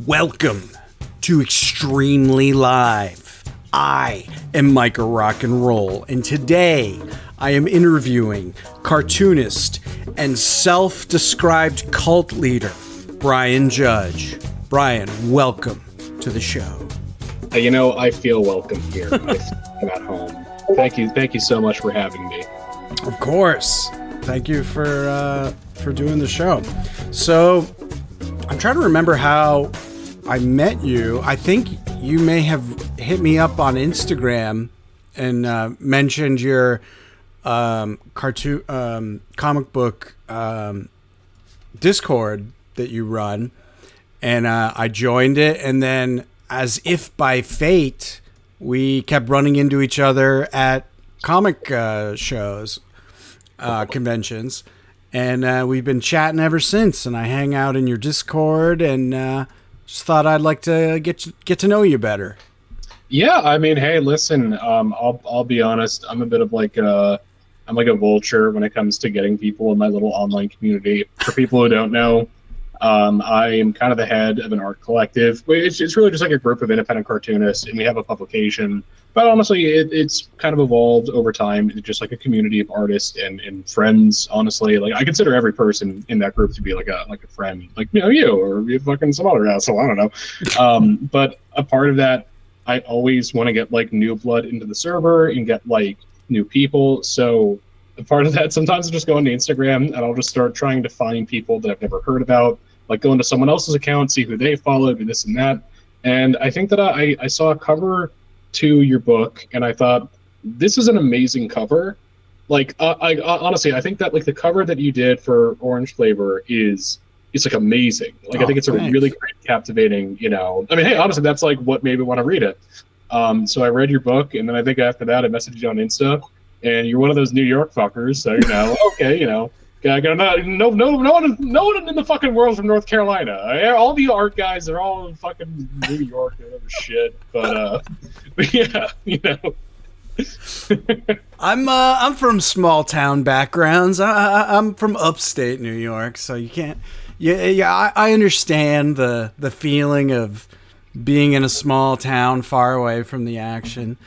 Welcome to Extremely Live. I am Micah Rock and Roll, and today I am interviewing cartoonist and self-described cult leader Brian Judge. Brian, welcome to the show. I feel welcome here. I'm at home. Thank you so much for having me. Of course. Thank you for doing the show. So, I'm trying to remember how I met you. I think you may have hit me up on Instagram and mentioned your cartoon comic book Discord that you run, and I joined it, and then as if by fate, we kept running into each other at comic shows, conventions, and we've been chatting ever since. And I hang out in your Discord, and just thought I'd like to get to know you better. Yeah, I mean, hey, listen, I'll be honest. I'm a bit of I'm like a vulture when it comes to getting people in my little online community. For people who don't know, I am kind of the head of an art collective. It's really just like a group of independent cartoonists, and we have a publication. But honestly, it's kind of evolved over time into just like a community of artists and friends. Honestly, like I consider every person in that group to be like a friend, like you or you fucking some other asshole. I don't know. But a part of that, I always want to get like new blood into the server and get like new people. So a part of that, sometimes I just go into Instagram and I'll just start trying to find people that I've never heard about, like go into someone else's account, see who they follow, do this and that. And I think that I saw a cover to your book and I thought, this is an amazing cover. Like I honestly, I think that like the cover that you did for Orange Flavor is like amazing. Like I think it's a really great, captivating, I mean, hey, honestly, that's like what made me want to read it. So I read your book, and then I think after that I messaged you on Insta, and you're one of those New York fuckers, so okay, no one in the fucking world from North Carolina. All the art guys, they're all in fucking New York or whatever shit. But yeah, I'm from small town backgrounds. I'm from upstate New York, so you can't. Yeah, I understand the feeling of being in a small town far away from the action.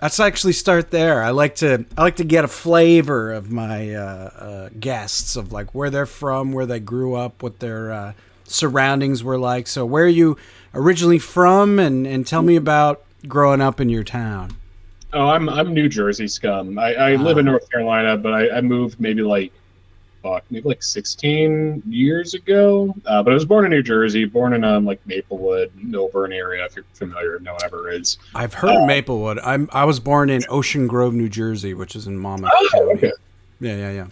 Let's actually start there. I like to get a flavor of my guests, of like where they're from, where they grew up, what their surroundings were like. So where are you originally from, and tell me about growing up in your town. Oh, I'm New Jersey scum. I live in North Carolina, but I moved maybe like 16 years ago. But I was born in New Jersey, born in like Maplewood, Millburn area, if you're familiar, no one ever is. I've heard of Maplewood. I was born in Ocean Grove, New Jersey, which is in Monmouth County. Okay. Yeah.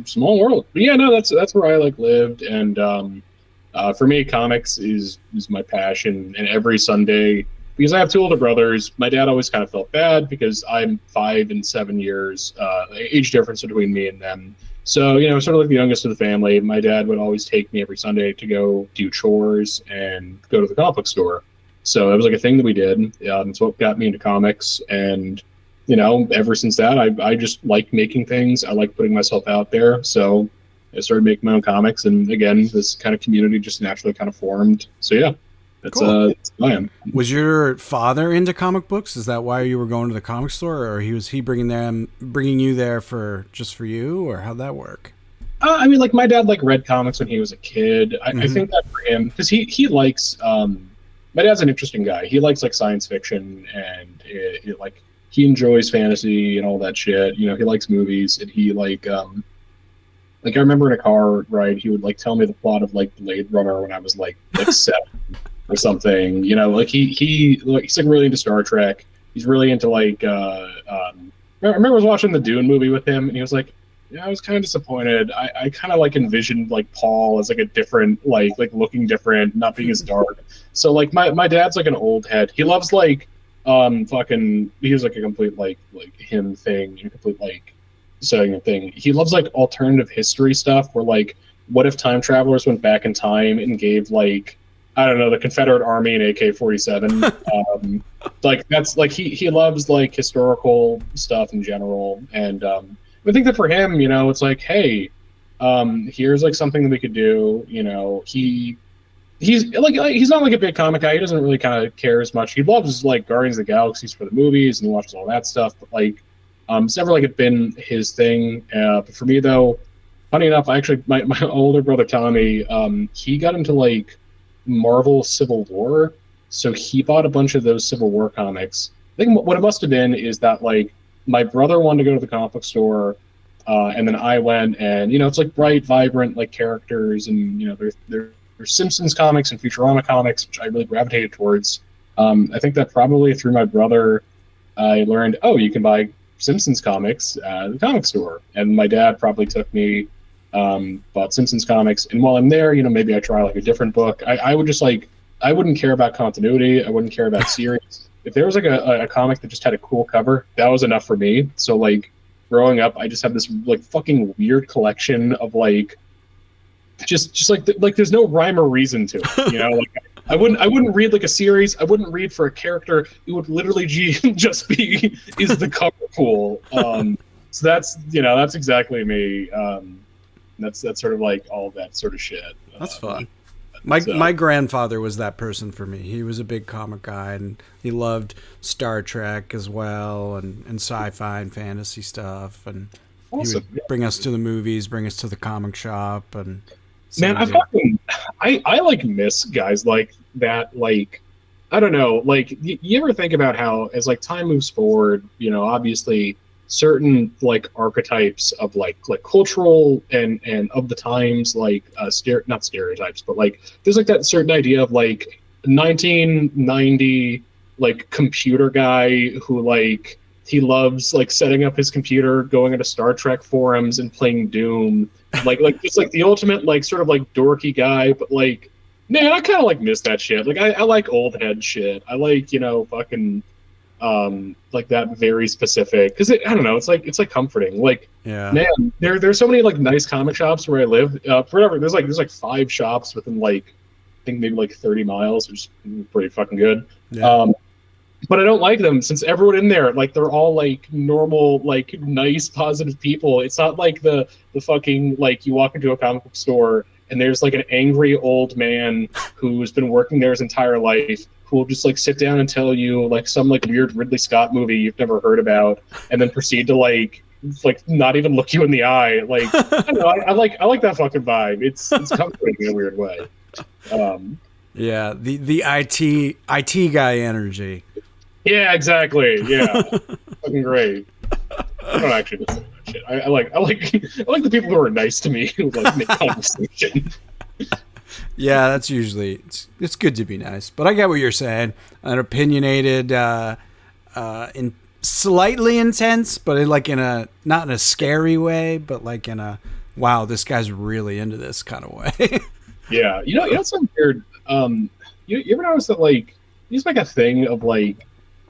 Small world. But yeah, no, that's where I like lived. And for me, comics is my passion. And every Sunday, because I have two older brothers, my dad always kind of felt bad because I'm 5 and 7 years age difference between me and them. So, sort of like the youngest of the family, my dad would always take me every Sunday to go do chores and go to the comic book store. So it was like a thing that we did. It's what got me into comics. And, ever since that, I just like making things. I like putting myself out there. So I started making my own comics. And again, this kind of community just naturally kind of formed. So yeah, that's cool. That's who I am. Was your father into comic books? Is that why you were going to the comic store, or was he bringing you there for you, or how'd that work? I mean, like my dad read comics when he was a kid. I think that for him, because he likes. My dad's an interesting guy. He likes like science fiction, and he enjoys fantasy and all that shit. He likes movies, and he I remember in a car ride, he would tell me the plot of Blade Runner when I was like 7 or something. He's really into Star Trek. He's really into I remember I was watching the Dune movie with him, and he was like, yeah, I was kind of disappointed. I kind of envisioned Paul as a different looking different, not being as dark. So my dad's an old head. He loves he was a complete hymn thing, a complete setting thing. He loves alternative history stuff where what if time travelers went back in time and gave I don't know, the Confederate Army an AK-47. That's he loves historical stuff in general. And I think that for him, it's hey, here's something that we could do. He he's not like a big comic guy. He doesn't really kind of care as much. He loves like Guardians of the Galaxies for the movies and he watches all that stuff. But like, it's never like been his thing. But for me though, funny enough, I actually my older brother Tommy, he got into like Marvel Civil War, so he bought a bunch of those Civil War comics. I think what it must have been is that like my brother wanted to go to the comic book store, and then I went, and it's like bright, vibrant like characters, and there's Simpsons comics and Futurama comics, which I really gravitated towards. I think that probably through my brother, I learned, oh, you can buy Simpsons comics at the comic store, and my dad probably took me, bought Simpsons comics, and while I'm there, maybe I try like a different book. I would just like I wouldn't care about continuity. I wouldn't care about series. If there was like a comic that just had a cool cover, that was enough for me. So like growing up, I just have this like fucking weird collection of like just like there's no rhyme or reason to it. Like I wouldn't read like a series. I wouldn't read for a character. It would literally just be is the cover cool. So that's exactly me. That's sort of like all that sort of shit. That's fun. My grandfather was that person for me. He was a big comic guy, and he loved Star Trek as well, and sci-fi and fantasy stuff. And awesome. He would bring us to the movies, bring us to the comic shop, and man, I like miss guys like that. Like, I don't know. Like, you ever think about how as like time moves forward, obviously certain like archetypes of like cultural and of the times, like not stereotypes, but like there's like that certain idea of like 1990 like computer guy who like he loves like setting up his computer, going into Star Trek forums and playing Doom, like it's like the ultimate like sort of like dorky guy. But like, man, I kind of like miss that shit. Like I like old head shit. I like fucking like that very specific, because I don't know, it's like comforting. Like, yeah, man, there's so many like nice comic shops where I live. Forever, there's like 5 shops within like I think maybe like 30 miles, which is pretty fucking good. Yeah. But I don't like them since everyone in there, like they're all like normal, like nice, positive people. It's not like the fucking like you walk into a comic book store and there's like an angry old man who's been working there his entire life, who will just like sit down and tell you like some like weird Ridley Scott movie you've never heard about, and then proceed to like not even look you in the eye. Like I don't know, I like that fucking vibe. It's comforting in a weird way. Yeah, the IT guy energy. Yeah, exactly. Yeah, fucking great. I don't actually listen to that shit. I like the people who are nice to me who like make conversation. Yeah, that's usually it's good to be nice, but I get what you're saying. An opinionated, in slightly intense, but like not in a scary way, but like in a wow, this guy's really into this kind of way. Yeah, it's something weird. You ever notice that like there's like a thing of like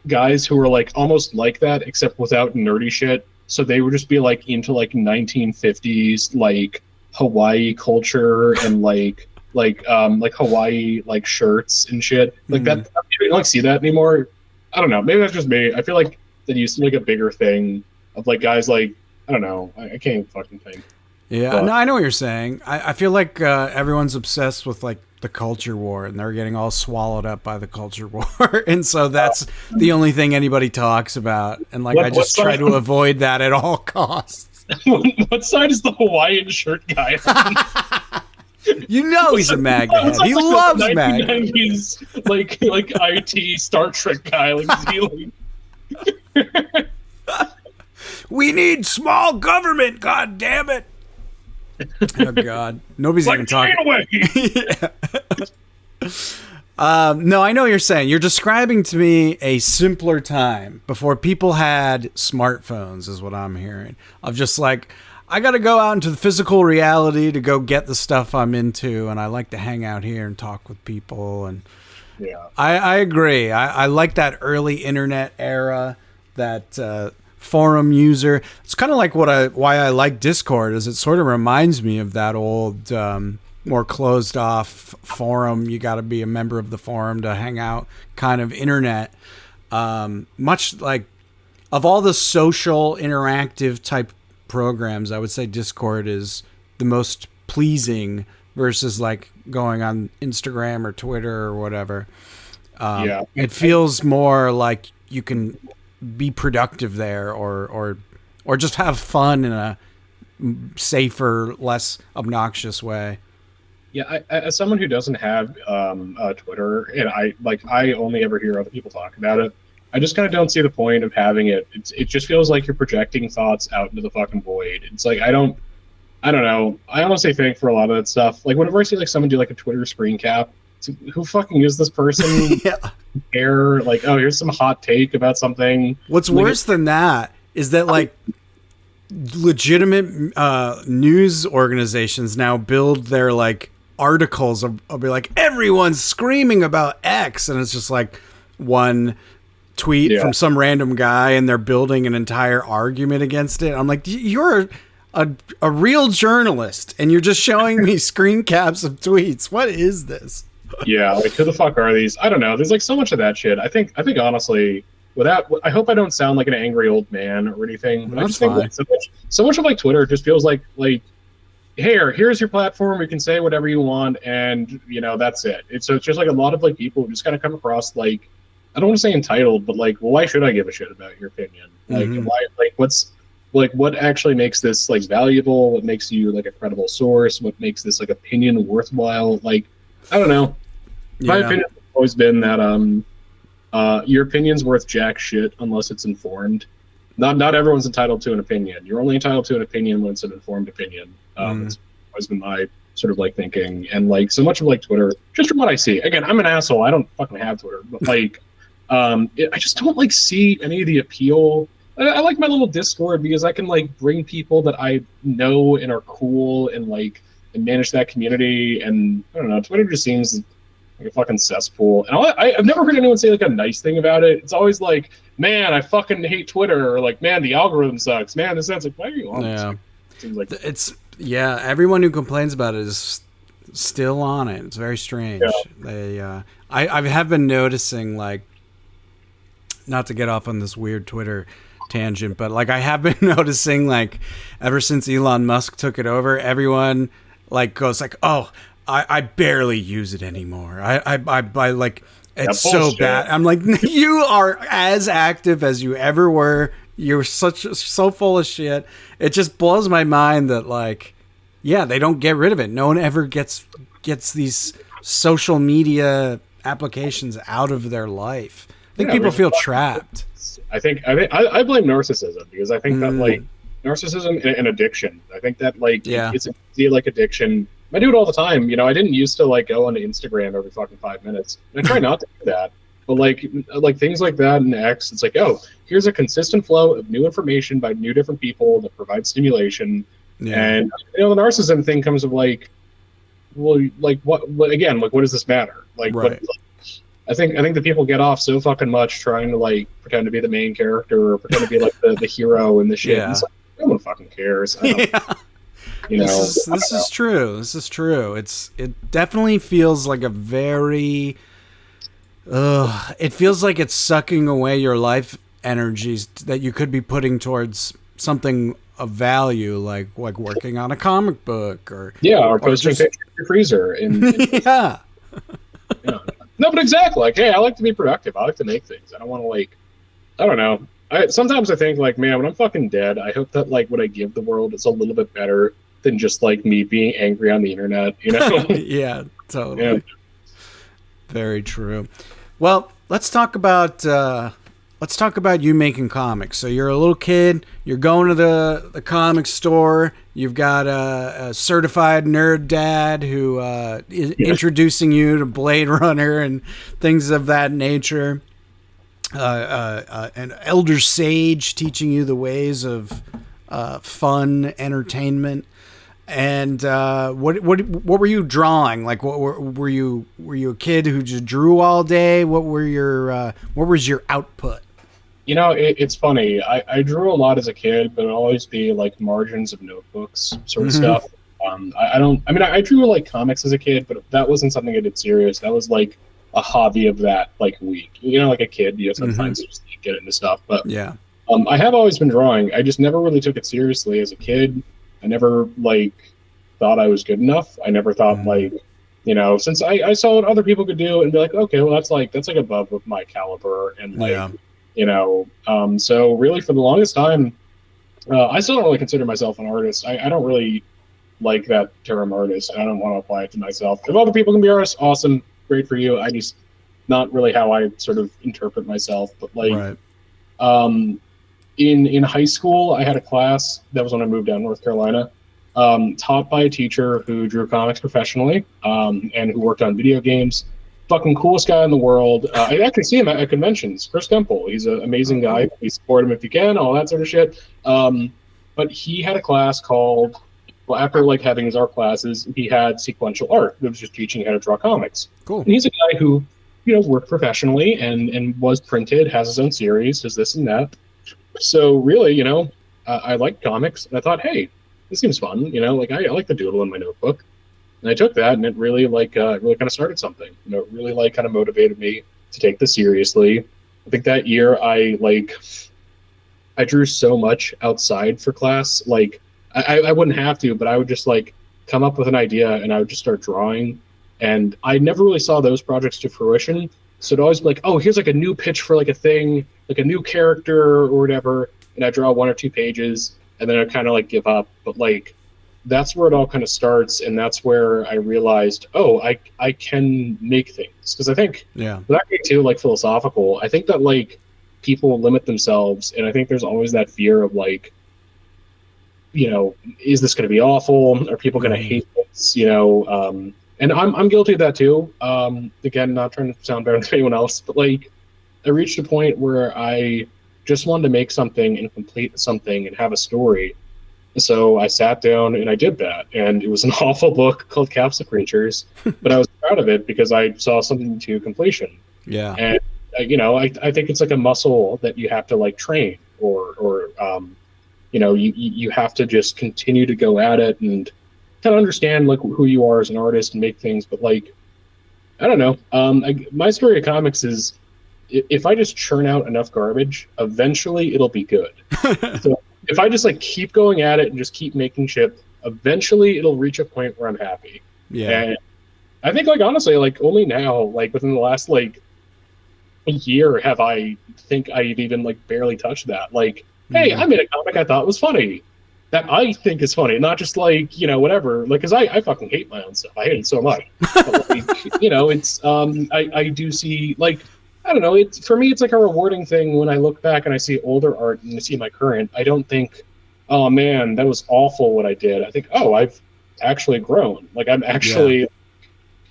guys who are like almost like that except without nerdy shit, so they would just be like into like 1950s like Hawaii culture and like Hawaii like shirts and shit like that. You don't like see that anymore. I don't know, maybe that's just me. I feel like that used to be like a bigger thing of like guys like I don't know, I can't even fucking think. Yeah, no, I know what you're saying. I feel like everyone's obsessed with like the culture war, and they're getting all swallowed up by the culture war, and so that's the only thing anybody talks about. And like I just try to avoid that at all costs. What side is the Hawaiian shirt guy on? He's a MAGA head. He loves MAGA. 1990s like IT Star Trek guy. Like, we need small government. God damn it. Oh God, nobody's even talking. Yeah. No, I know what you're saying. You're describing to me a simpler time before people had smartphones, is what I'm hearing. Of just like, I got to go out into the physical reality to go get the stuff I'm into, and I like to hang out here and talk with people. And yeah, I agree. I like that early internet era, that forum user. It's kind of like why I like Discord, is it sort of reminds me of that old more closed off forum. You got to be a member of the forum to hang out kind of internet. Much like of all the social interactive type programs, I would say Discord is the most pleasing versus like going on Instagram or Twitter or whatever. Yeah. It feels more like you can be productive there, or just have fun in a safer, less obnoxious way. Yeah, as someone who doesn't have Twitter, and I only ever hear other people talk about it, I just kind of don't see the point of having it. It just feels like you're projecting thoughts out into the fucking void. It's like I don't know. I honestly think for a lot of that stuff, like whenever I see like someone do like a Twitter screen cap, it's, who fucking is this person? Yeah. Care like, oh, here's some hot take about something. What's worse than that is that like legitimate news organizations now build their like articles of be like everyone's screaming about X, and it's just like one tweet from some random guy, and they're building an entire argument against it. I'm like, you're a real journalist, and you're just showing me screen caps of tweets. What is this? Yeah, like who the fuck are these? I don't know. There's like so much of that shit. I think honestly, without, I hope I don't sound like an angry old man or anything. But I just think like, so much of like Twitter just feels like here's your platform. You can say whatever you want, and you know that's it. It's just like a lot of like people who just kind of come across like, I don't want to say entitled, but like, well, why should I give a shit about your opinion? Like, why? Like, what actually makes this like valuable? What makes you like a credible source? What makes this like opinion worthwhile? Like, I don't know. My opinion has always been that your opinion's worth jack shit unless it's informed. Not everyone's entitled to an opinion. You're only entitled to an opinion when it's an informed opinion. It's always been my sort of like thinking, and like so much of like Twitter, just from what I see. Again, I'm an asshole. I don't fucking have Twitter, but like, I just don't like see any of the appeal. I like my little Discord because I can like bring people that I know and are cool and like and manage that community. And I don't know, Twitter just seems like a fucking cesspool. And I've never heard anyone say like a nice thing about it. It's always like, man, I fucking hate Twitter, or like, man, the algorithm sucks. Man, this sounds like, why are you on this? It seems like everyone who complains about it is still on it. It's very strange. Yeah. I have been noticing, like, not to get off on this weird Twitter tangent, but like I have been noticing, like, ever since Elon Musk took it over, everyone like goes like, oh, I barely use it anymore. I like, it's so bad. I'm like, you are as active as you ever were. You're so full of shit. It just blows my mind that like, yeah, they don't get rid of it. No one ever gets these social media applications out of their life. I think people feel trapped. I blame narcissism, because I think that like narcissism and addiction. I think that like it's a like addiction. I do it all the time. You know, I didn't used to like go onto Instagram every fucking 5 minutes. And I try not to do that. But like things like that in X, it's like, oh, here's a consistent flow of new information by new different people that provide stimulation. Yeah. And you know, the narcissism thing comes of like, well, like what again? Like, what does this matter? Like, right. What, I think the people get off so fucking much trying to like pretend to be the main character or pretend to be like the hero and the shit. Yeah. It's like, no one fucking cares. You know, this is true. This is true. It definitely feels like a very. It feels like it's sucking away your life energies that you could be putting towards something of value, like working on a comic book or posting pictures in your freezer. Yeah. No, but exactly. Like, hey, I like to be productive. I like to make things. I don't want to like. I don't know. Sometimes I think like, man, when I'm fucking dead, I hope that like what I give the world is a little bit better than just like me being angry on the internet. You know? Yeah, totally. Yeah. Very true. Well, let's talk about you making comics. So you're a little kid. You're going to the comic store. You've got a certified nerd dad who is introducing you to Blade Runner and things of that nature. An elder sage teaching you the ways of fun entertainment. And what were you drawing? Like, were you a kid who just drew all day? What was your output? You know, it's funny. I drew a lot as a kid, but it'll always be like margins of notebooks sort of stuff. I drew like comics as a kid, but that wasn't something I did serious. That was like a hobby of that like week. You know, like a kid, you sometimes just get into stuff. But yeah, I have always been drawing. I just never really took it seriously as a kid. I never like, thought I was good enough. I never thought like, you know, since I saw what other people could do and be like, okay, well that's like above with my caliber and like, Yeah. you know, so really for the longest time, I still don't really consider myself an artist. I don't really like that term artist. I don't want to apply it to myself. If other people can be artists, awesome, great for you. I just not really how I sort of interpret myself. But like, Right. In high school, I had a class that was when I moved down to North Carolina, taught by a teacher who drew comics professionally, and who worked on video games. Fucking coolest guy in the world. I actually see him at conventions. Chris Temple. He's an amazing guy. Please support him if you can. All that sort of shit. But he had a class called. Well, after like having his art classes, he had sequential art that was just teaching how to draw comics. Cool. And he's a guy who, you know, worked professionally and was printed, has his own series, does this and that. So really, you know, I liked comics, and I thought, hey, this seems fun. You know, like I like the doodle in my notebook, and I took that, and it really really kind of started something. You know, it really like kind of motivated me to take this seriously. I think that year I drew so much outside for class, like. I wouldn't have to, but I would just like come up with an idea and I would just start drawing. And I never really saw those projects to fruition. So it'd always be like, oh, here's like a new pitch for like a thing, like a new character or whatever. And I draw 1 or 2 pages and then I kind of like give up. But like, that's where it all kind of starts. And that's where I realized, oh, I can make things. Because I think, without getting too like philosophical, I think that like people limit themselves. And I think there's always that fear of like, you know, is this going to be awful? Are people going to hate this? You know, and I'm guilty of that too. Again, not trying to sound better than anyone else, but like I reached a point where I just wanted to make something and complete something and have a story. So I sat down and I did that. And it was an awful book called Capsule Creatures, but I was proud of it because I saw something to completion. Yeah. And, you know, I think it's like a muscle that you have to like train or you know, you have to just continue to go at it and kind of understand like who you are as an artist and make things. But like, I don't know. My story of comics is if I just churn out enough garbage, eventually it'll be good. So if I just like keep going at it and just keep making shit, eventually it'll reach a point where I'm happy. Yeah. And I think like honestly, like only now, like within the last like a year, have I think I've even like barely touched that. Like, hey, I made a comic I thought was funny, that I think is funny, not just like, you know, whatever. Like, because I fucking hate my own stuff. I hate it so much. But, like, you know, it's I do see like I don't know. It's for me, it's like a rewarding thing when I look back and I see older art and I see my current. I don't think, oh man, that was awful what I did. I think, oh, I've actually grown. Like I'm actually,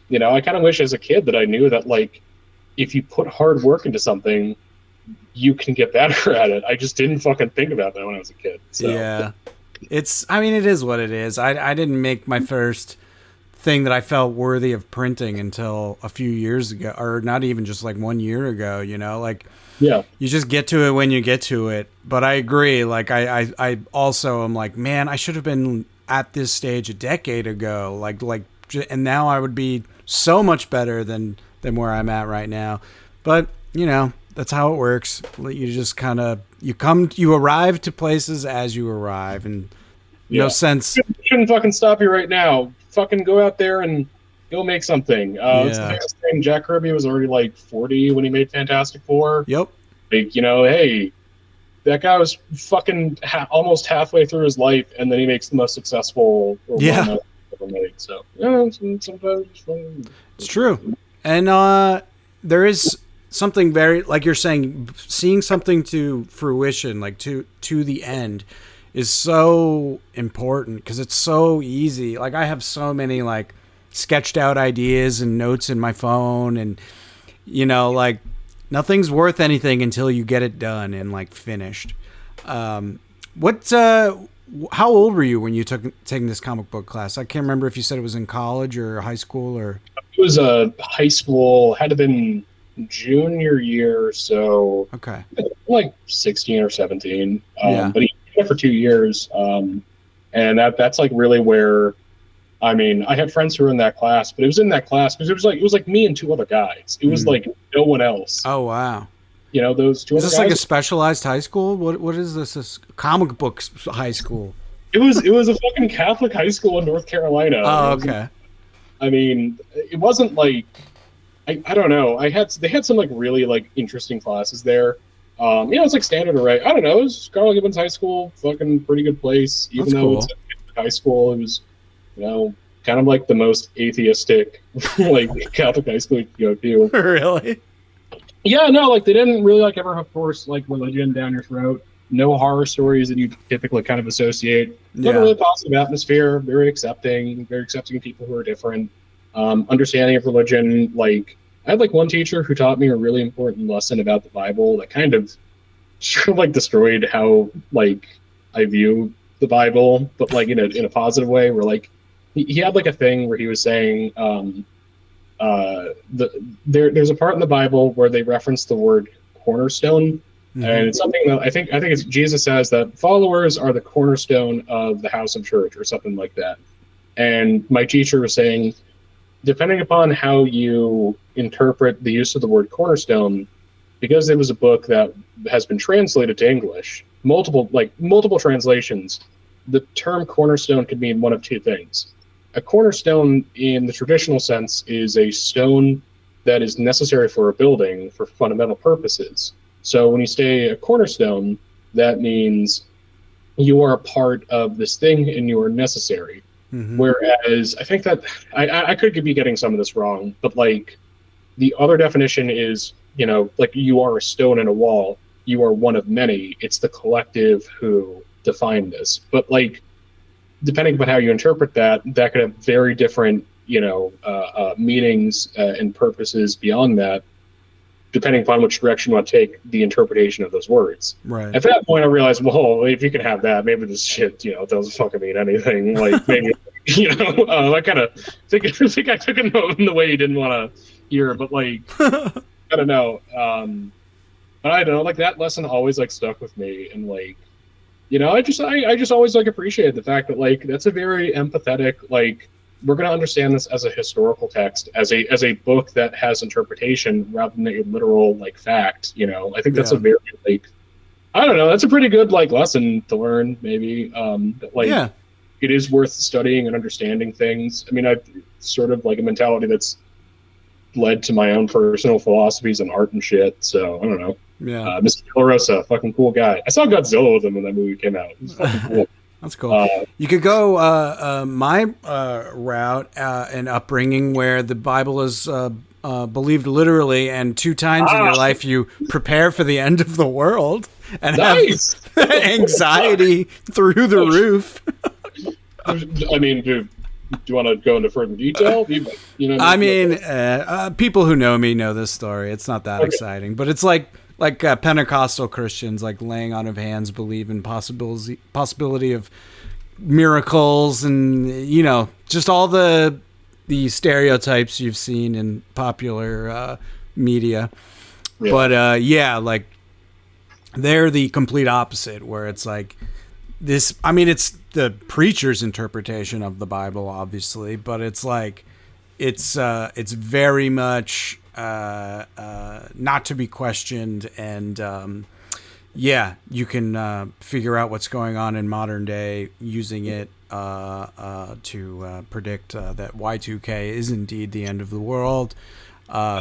you know, I kind of wish as a kid that I knew that like if you put hard work into something, you can get better at it. I just didn't fucking think about that when I was a kid. So. Yeah. I mean, it is what it is. I didn't make my first thing that I felt worthy of printing until a few years ago, or not even just like 1 year ago, you know, like, yeah, you just get to it when you get to it. But I agree. Like, I also am like, man, I should have been at this stage a decade ago. And now I would be so much better than where I'm at right now. But, you know, that's how it works. You just kind of you arrive to places as you arrive, and no sense. Shouldn't fucking stop you right now. Fucking go out there and go make something. It's the famous thing. Jack Kirby was already like 40 when he made Fantastic Four. Yep. Like, you know, hey, that guy was fucking almost halfway through his life, and then he makes the most successful run ever made. So sometimes it's true, and there is something very, like you're saying, seeing something to fruition, like to the end, is so important because it's so easy. Like I have so many like sketched out ideas and notes in my phone, and you know, like nothing's worth anything until you get it done and like finished. How old were you when you taking this comic book class? I can't remember if you said it was in college or high school or. It was a high school. Had to been junior year, so okay, like 16 or 17. Yeah. But he did it for 2 years, and that's like really where. I mean, I had friends who were in that class, but it was in that class because it was like me and 2 other guys. It was like no one else. Oh wow! You know, those 2 other guys. Is this like a specialized high school? What is this? This comic books high school? It was a fucking Catholic high school in North Carolina. Oh, okay. I mean, it wasn't like I don't know. They had some like really like interesting classes there. It's like standard array. I don't know. It was Carl Gibbons High School, fucking pretty good place. Even That's though cool. it's a high school, it was, kind of like the most atheistic like Catholic high school you could go to. Really? Yeah, no, like they didn't really like ever force like religion down your throat. No horror stories that you typically kind of associate. Yeah. Really positive atmosphere, very accepting of people who are different. Understanding of religion. Like I had like one teacher who taught me a really important lesson about the Bible that kind of sort of like destroyed how like I view the Bible, but like in a positive way. Where like he had like a thing where he was saying there's a part in the Bible where they reference the word cornerstone. Mhm. And it's something that I think it's Jesus says that followers are the cornerstone of the house of church or something like that. And my teacher was saying, depending upon how you interpret the use of the word cornerstone, because it was a book that has been translated to English, multiple translations, the term cornerstone could mean one of two things. A cornerstone in the traditional sense is a stone that is necessary for a building for fundamental purposes. So when you say a cornerstone, that means you are a part of this thing and you are necessary. Mhm. Whereas I think that I could be getting some of this wrong, but like the other definition is, like you are a stone in a wall, you are one of many. It's the collective who define this. But like, depending upon how you interpret that could have very different, meanings and purposes beyond that, depending upon which direction you want to take the interpretation of those words. Right. At that point, I realized, well, if you can have that, maybe this shit, doesn't fucking mean anything. Like maybe, I kind of think I took a note in the way you didn't want to hear, but like, I don't know. But I don't know, like that lesson always like stuck with me, and like, I just always like appreciated the fact that like that's a very empathetic, like we're going to understand this as a historical text, as a book that has interpretation rather than a literal like fact. I think that's a very like, I don't know, that's a pretty good like lesson to learn maybe. That, like it is worth studying and understanding things. I mean, I sort of like a mentality that's led to my own personal philosophies and art and shit. So I don't know. Yeah. Mr. De La Rosa, fucking cool guy. I saw Godzilla with him when that movie came out. It was fucking cool. That's cool. You could go my route and upbringing where the Bible is believed literally, and 2 times in your life you prepare for the end of the world and nice. have anxiety through the roof. I mean, do you want to go into further detail? I mean, people who know me know this story. It's not that exciting, but it's like Pentecostal Christians, like laying on of hands, believe in possibility of miracles, and just all the stereotypes you've seen in popular media. Yeah. But like they're the complete opposite, where it's like this. I mean, it's the preacher's interpretation of the Bible, obviously, but it's like it's very much not to be questioned, and you can figure out what's going on in modern day using it to predict that Y2K is indeed the end of the world.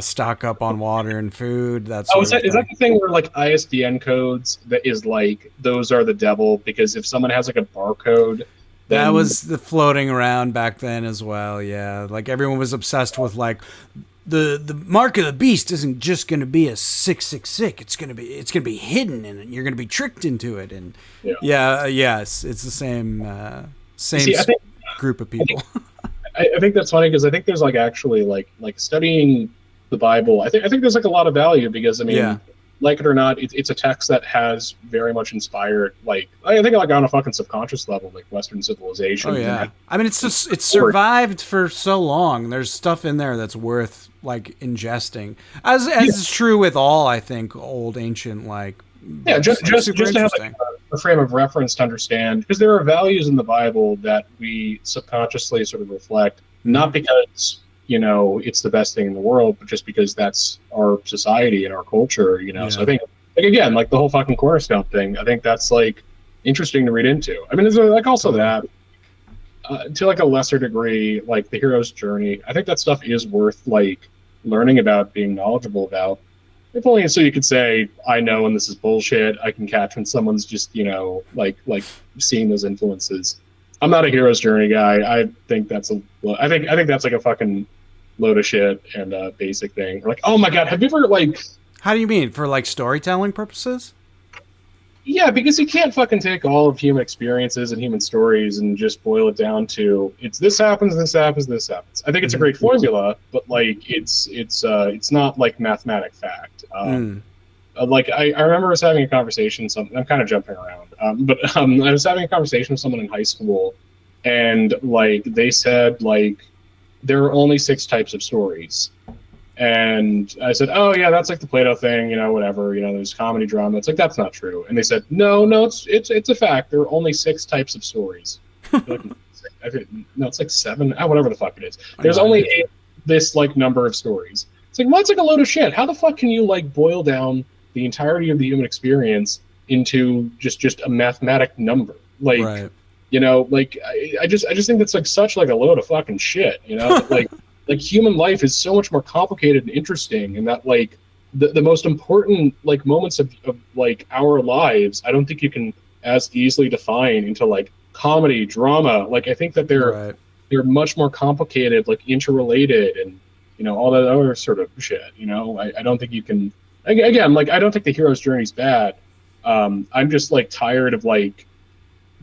Stock up on water and food. Is that the thing where like ISBN codes that is like those are the devil, because if someone has like a barcode, that was the floating around back then as well. Yeah, like everyone was obsessed with like the mark of the beast isn't just going to be a 666. It's going to be hidden, and you're going to be tricked into it. And it's the same group of people. I think that's funny, because I think there's like actually like studying the Bible. I think there's like a lot of value, because I mean, like it or not, it's a text that has very much inspired, like I think like on a fucking subconscious level, like Western civilization. Oh yeah, I mean it's survived for so long. There's stuff in there that's worth like ingesting, as is true with all, I think, old ancient like. Yeah, just to have like a frame of reference to understand, because there are values in the Bible that we subconsciously sort of reflect, not because it's the best thing in the world, but just because that's our society and our culture. So I think, like again, like the whole fucking cornerstone thing, I think that's like interesting to read into. I mean, there's like also that to like a lesser degree, like the hero's journey. I think that stuff is worth like learning about, being knowledgeable about. If only so you could say, I know when this is bullshit. I can catch when someone's just, you know, like seeing those influences. I'm not a hero's journey guy. I think that's I think that's like a fucking load of shit and a basic thing. Like, oh my god, have you ever like? How do you mean, for like storytelling purposes? Yeah, because you can't fucking take all of human experiences and human stories and just boil it down to it's this happens, this happens, this happens. I think it's a great formula, but like it's not like mathematic fact. Like I remember I was having a conversation. I'm kind of jumping around, but I was having a conversation with someone in high school, and like they said like there are only 6 types of stories. And I said, oh, yeah, that's like the Plato thing, you know, whatever. You know, there's comedy, drama. It's like, that's not true. And they said, no, it's a fact. There are only 6 types of stories. Like, no, it's like 7. Whatever the fuck it is. There's only this, like, number of stories. It's like, well, that's like a load of shit. How the fuck can you, like, boil down the entirety of the human experience into just a mathematic number? Like, right. You know, like, I just think that's, like, such, like, a load of fucking shit, you know? Like... Like human life is so much more complicated and interesting, and that like the most important like moments of like our lives, I don't think you can as easily define into like comedy, drama. Like I think that they're much more complicated, like interrelated, and you know all that other sort of shit. You know, I don't think you can. Again, like I don't think the hero's journey is bad. I'm just like tired of like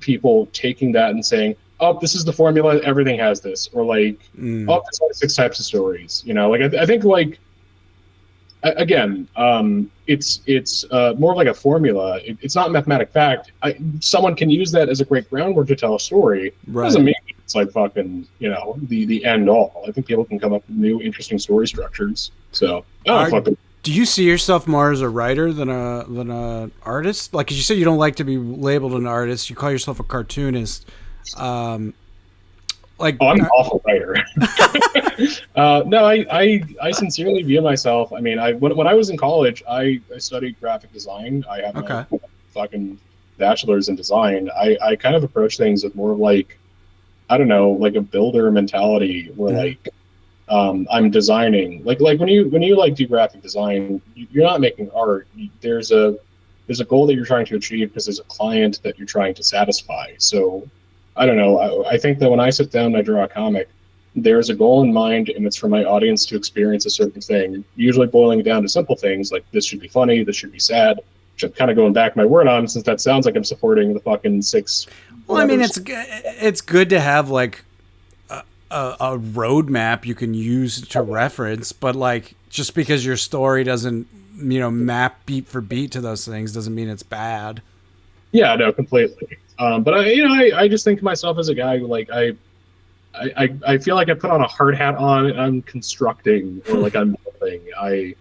people taking that and saying, oh, this is the formula, everything has this, or like, oh, there's only 6 types of stories, you know, like I think like, again, it's more like a formula. It's not mathematic fact. Someone can use that as a great groundwork to tell a story. Right. Doesn't mean it's like fucking, you know, the end all. I think people can come up with new, interesting story structures. So, do you see yourself more as a writer than a artist? Like, 'cause you said you don't like to be labeled an artist. You call yourself a cartoonist. Like, I'm an awful writer. No, I sincerely view myself. I mean, when I was in college, I studied graphic design. I have a fucking bachelor's in design. I kind of approach things with more like, I don't know, like a builder mentality, where like I'm designing. Like when you like do graphic design, you're not making art. There's a goal that you're trying to achieve because there's a client that you're trying to satisfy. So. I don't know. I think that when I sit down and I draw a comic, there's a goal in mind, and it's for my audience to experience a certain thing, usually boiling it down to simple things like this should be funny, this should be sad, which I'm kind of going back my word on since that sounds like I'm supporting the fucking 6. Well, I mean, it's good to have like a roadmap you can use to reference, but like just because your story doesn't, you know, map beat for beat to those things doesn't mean it's bad. Yeah, no, completely. But I just think of myself as a guy who like I feel like I put on a hard hat on and I'm constructing or like I'm building. I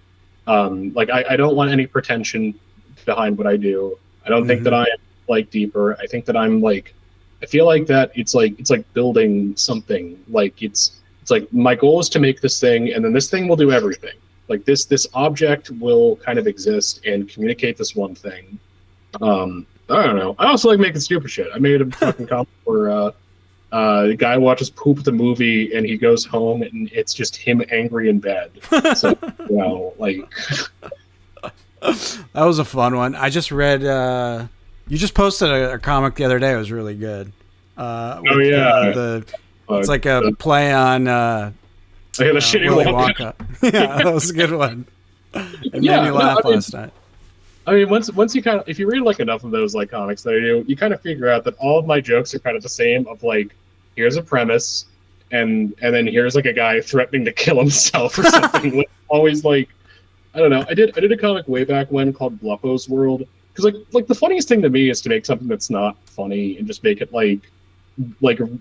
don't want any pretension behind what I do. I don't think that I am like deeper. I think that I'm like I feel like that it's like building something. Like it's like my goal is to make this thing, and then this thing will do everything. Like this object will kind of exist and communicate this one thing. I don't know. I also like making stupid shit. I made a fucking comic where the guy watches Poop the movie and he goes home and it's just him angry in bed. So, you know, like... That was a fun one. I just read... you just posted a comic the other day. It was really good. It's like a play on the shitty Willy Wonka. Yeah, that was a good one. It made me laugh last night. I mean, once you kind of, if you read like enough of those like comics that I do, you kind of figure out that all of my jokes are kind of the same. Of like, here's a premise, and then here's like a guy threatening to kill himself or something. Always like, I don't know. I did a comic way back when called Blupo's World, because like the funniest thing to me is to make something that's not funny and just make it like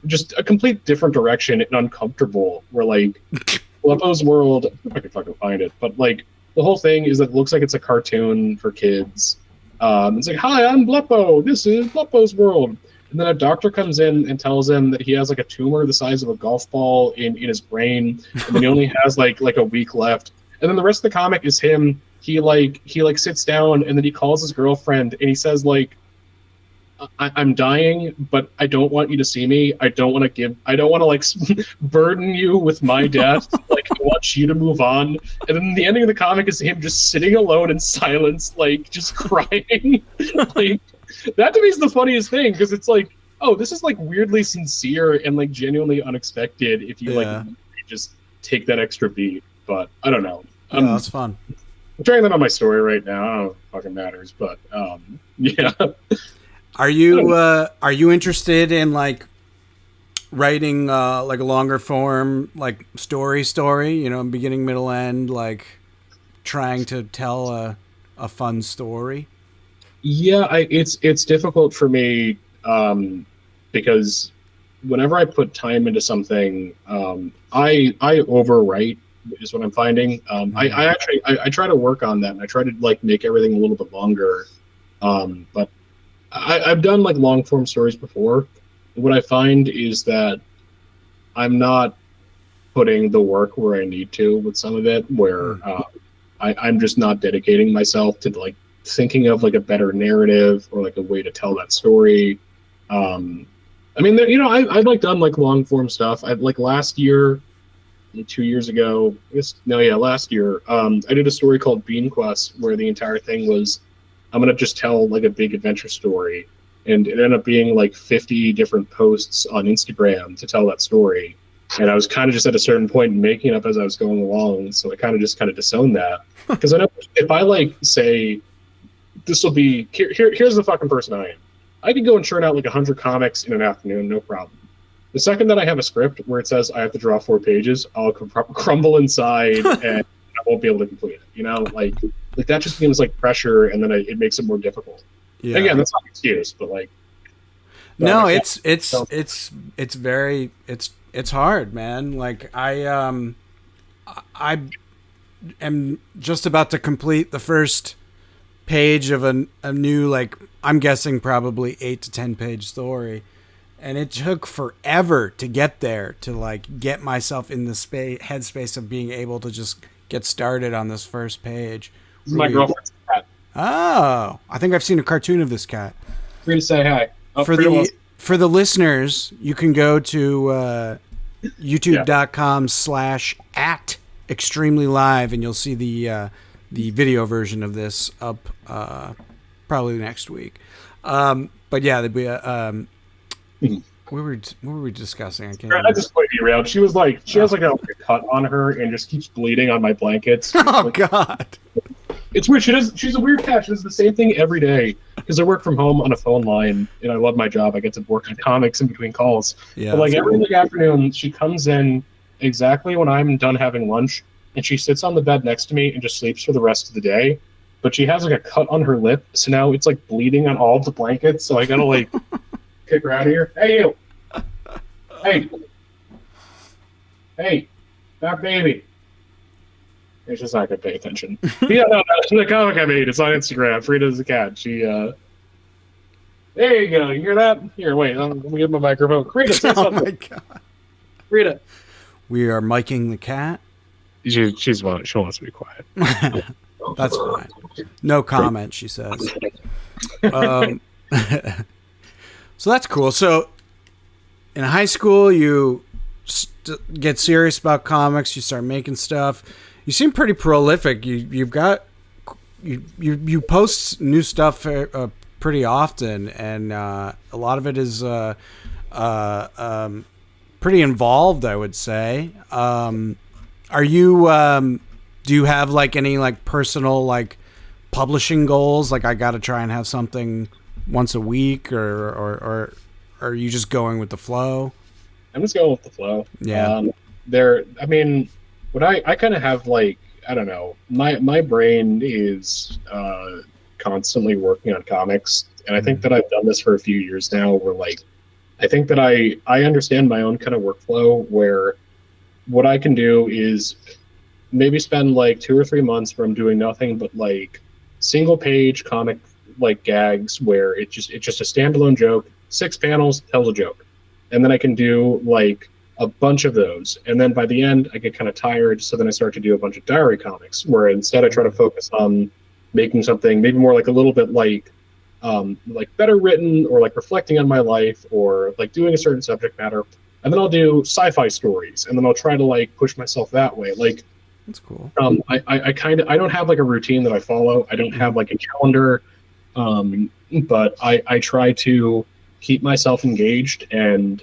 just a complete different direction and uncomfortable. Where like Blupo's World, if I can fucking find it, but like. The whole thing is that it looks like it's a cartoon for kids. It's like, hi, I'm Blupo. This is Blupo's World. And then a doctor comes in and tells him that he has like a tumor the size of a golf ball in his brain, and then he only has like a week left. And then the rest of the comic is him. He sits down and then he calls his girlfriend and he says like, I'm dying, but I don't want you to see me. I don't want to like burden you with my death. Like, I want you to move on. And then the ending of the comic is him just sitting alone in silence, like just crying. Like, that to me is the funniest thing, because it's like, oh, this is like weirdly sincere and like genuinely unexpected if you like just take that extra beat. But I don't know. That's fun. I'm trying that on my story right now. I don't know if it fucking matters, but yeah. Are you interested in like writing like a longer form like story, you know, beginning, middle, end, like trying to tell a fun story? Yeah, it's difficult for me because whenever I put time into something, I overwrite is what I'm finding. I try to work on that, and I try to like make everything a little bit longer. But I've done like long form stories before. What I find is that I'm not putting the work where I need to with some of it, where I'm just not dedicating myself to like thinking of like a better narrative or like a way to tell that story. I mean, you know, I've like done like long form stuff. I like last year, 2 years ago, last year, I did a story called Bean Quest, where the entire thing was, I'm going to just tell like a big adventure story. And it ended up being like 50 different posts on Instagram to tell that story. And I was kind of just at a certain point making it up as I was going along. So I kind of disowned that. Because I know if I like say, this will be, here's the fucking person I am. I could go and churn out like 100 comics in an afternoon, no problem. The second that I have a script where it says I have to draw 4 pages, I'll crumble inside and I won't be able to complete it. You know, like that just seems like pressure, and then it makes it more difficult. Yeah. Again, that's not an excuse, but like. No, it's hard, man. Like I am just about to complete the first page of a new, like, I'm guessing probably 8 to 10 page story. And it took forever to get there, to like get myself in the headspace of being able to just get started on this first page. My girlfriend's cat. Oh, I think I've seen a cartoon of this cat. Free to say hi. Oh, for the listeners, you can go to youtube.com/@extremely_live, and you'll see the video version of this up probably next week. But yeah, there'd be a what were we discussing? I can't remember. I just played around. She was like, she has like a cut on her and just keeps bleeding on my blankets. Oh like, God! It's weird. She's a weird cat. She does the same thing every day because I work from home on a phone line, and I love my job. I get to work on comics in between calls. Yeah. But like every afternoon, she comes in exactly when I'm done having lunch, and she sits on the bed next to me and just sleeps for the rest of the day. But she has like a cut on her lip, so now it's like bleeding on all of the blankets. So I gotta like. Kick her out of here. Hey, you. Hey, that baby. It's just not going to pay attention. Yeah, no, that's the comic I made. It's on Instagram. Frida's the cat. She, there you go. You hear that? Here, wait. Let me get my microphone. Frida, say something. Oh, my God. Frida. We are miking the cat. She wants to be quiet. That's fine. No comment, she says. So that's cool. So in high school, you get serious about comics. You start making stuff. You seem pretty prolific. You post new stuff pretty often, and a lot of it is pretty involved, I would say. Are you? Do you have like any like personal like publishing goals? Like I got to try and have something once a week, or are you just going with the flow? I'm just going with the flow. Yeah. I mean, what I kind of have like, I don't know, my brain is constantly working on comics, and I think that I've done this for a few years now, where like, I think that I understand my own kind of workflow, where what I can do is maybe spend like 2 or 3 months where I'm doing nothing but like single page comic like gags where it's just a standalone joke, 6 panels, tells a joke. And then I can do like a bunch of those. And then by the end I get kind of tired, so then I start to do a bunch of diary comics where instead I try to focus on making something maybe more like a little bit like like better written or like reflecting on my life or like doing a certain subject matter. And then I'll do sci-fi stories, and then I'll try to like push myself that way. Like, That's cool. I don't have like a routine that I follow. I don't have like a calendar, but I try to keep myself engaged and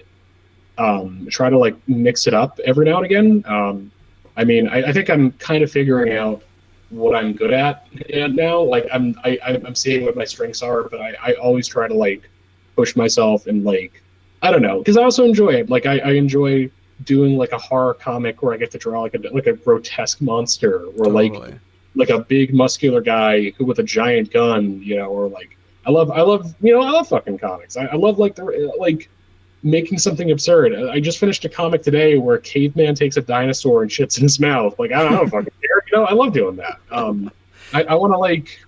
try to like mix it up every now and again. I mean, I think I'm kind of figuring out what I'm good at now. Like I'm seeing what my strengths are, but I always try to like push myself and like, I don't know, because I also enjoy it. Like I enjoy doing like a horror comic where I get to draw like a grotesque monster or Totally. like a big muscular guy who with a giant gun, you know, or like I love fucking comics. I love like the like making something absurd. I just finished a comic today where a caveman takes a dinosaur and shits in his mouth. Like I don't fucking care. You know, I love doing that. I want to like,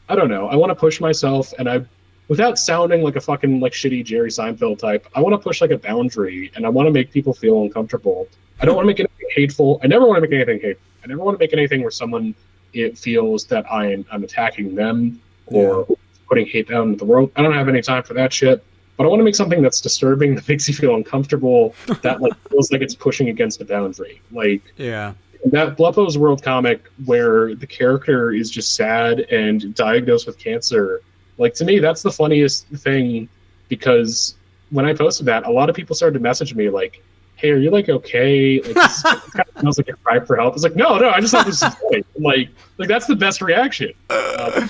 I don't know. I want to push myself, and without sounding like a fucking like shitty Jerry Seinfeld type, I want to push like a boundary, and I want to make people feel uncomfortable. I don't want to make anything hateful. I never want to make anything hateful. I never want to make anything where someone it feels that I'm attacking them or putting hate out into the world. I don't have any time for that shit. But I want to make something that's disturbing, that makes you feel uncomfortable, that like feels like it's pushing against a boundary. Like that Bleppo's World comic where the character is just sad and diagnosed with cancer. Like to me, that's the funniest thing, because when I posted that, a lot of people started to message me like, "Hey, are you like okay? Like this kind of smells like a cry for help." It's like, no, I just thought this was funny. Like that's the best reaction. Oh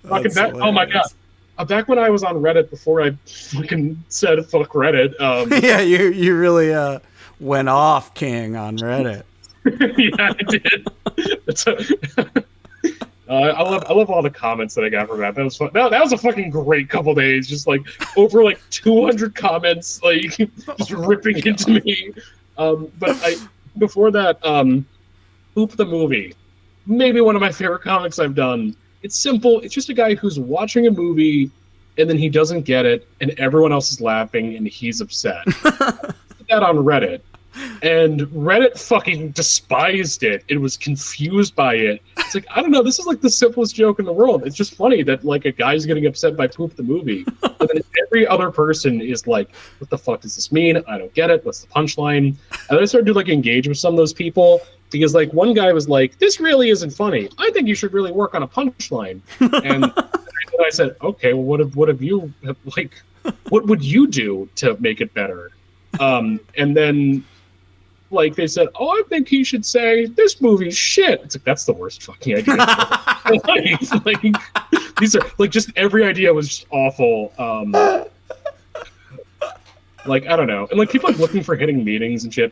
my god. Back when I was on Reddit, before I fucking said fuck Reddit. Yeah, you really went off, King, on Reddit. Yeah, I did. I love all the comments that I got from that. That was fun. That was a fucking great couple days. Just like over like 200 comments, like just ripping into me. But before that, Poop the Movie, maybe one of my favorite comics I've done. It's simple. It's just a guy who's watching a movie and then he doesn't get it and everyone else is laughing and he's upset. Put that on Reddit. And Reddit fucking despised it. It was confused by it. It's like, I don't know, this is like the simplest joke in the world. It's just funny that like a guy's getting upset by Poop the Movie. But then every other person is like, what the fuck does this mean? I don't get it. What's the punchline? And then I started to like engage with some of those people. Because like one guy was like, this really isn't funny. I think you should really work on a punchline. And I said, okay, well, what have you like? What would you do to make it better? And then like they said, oh, I think he should say this movie's shit. It's like that's the worst fucking idea. like these are like just every idea was just awful. Like I don't know, and like people like looking for hitting meetings and shit.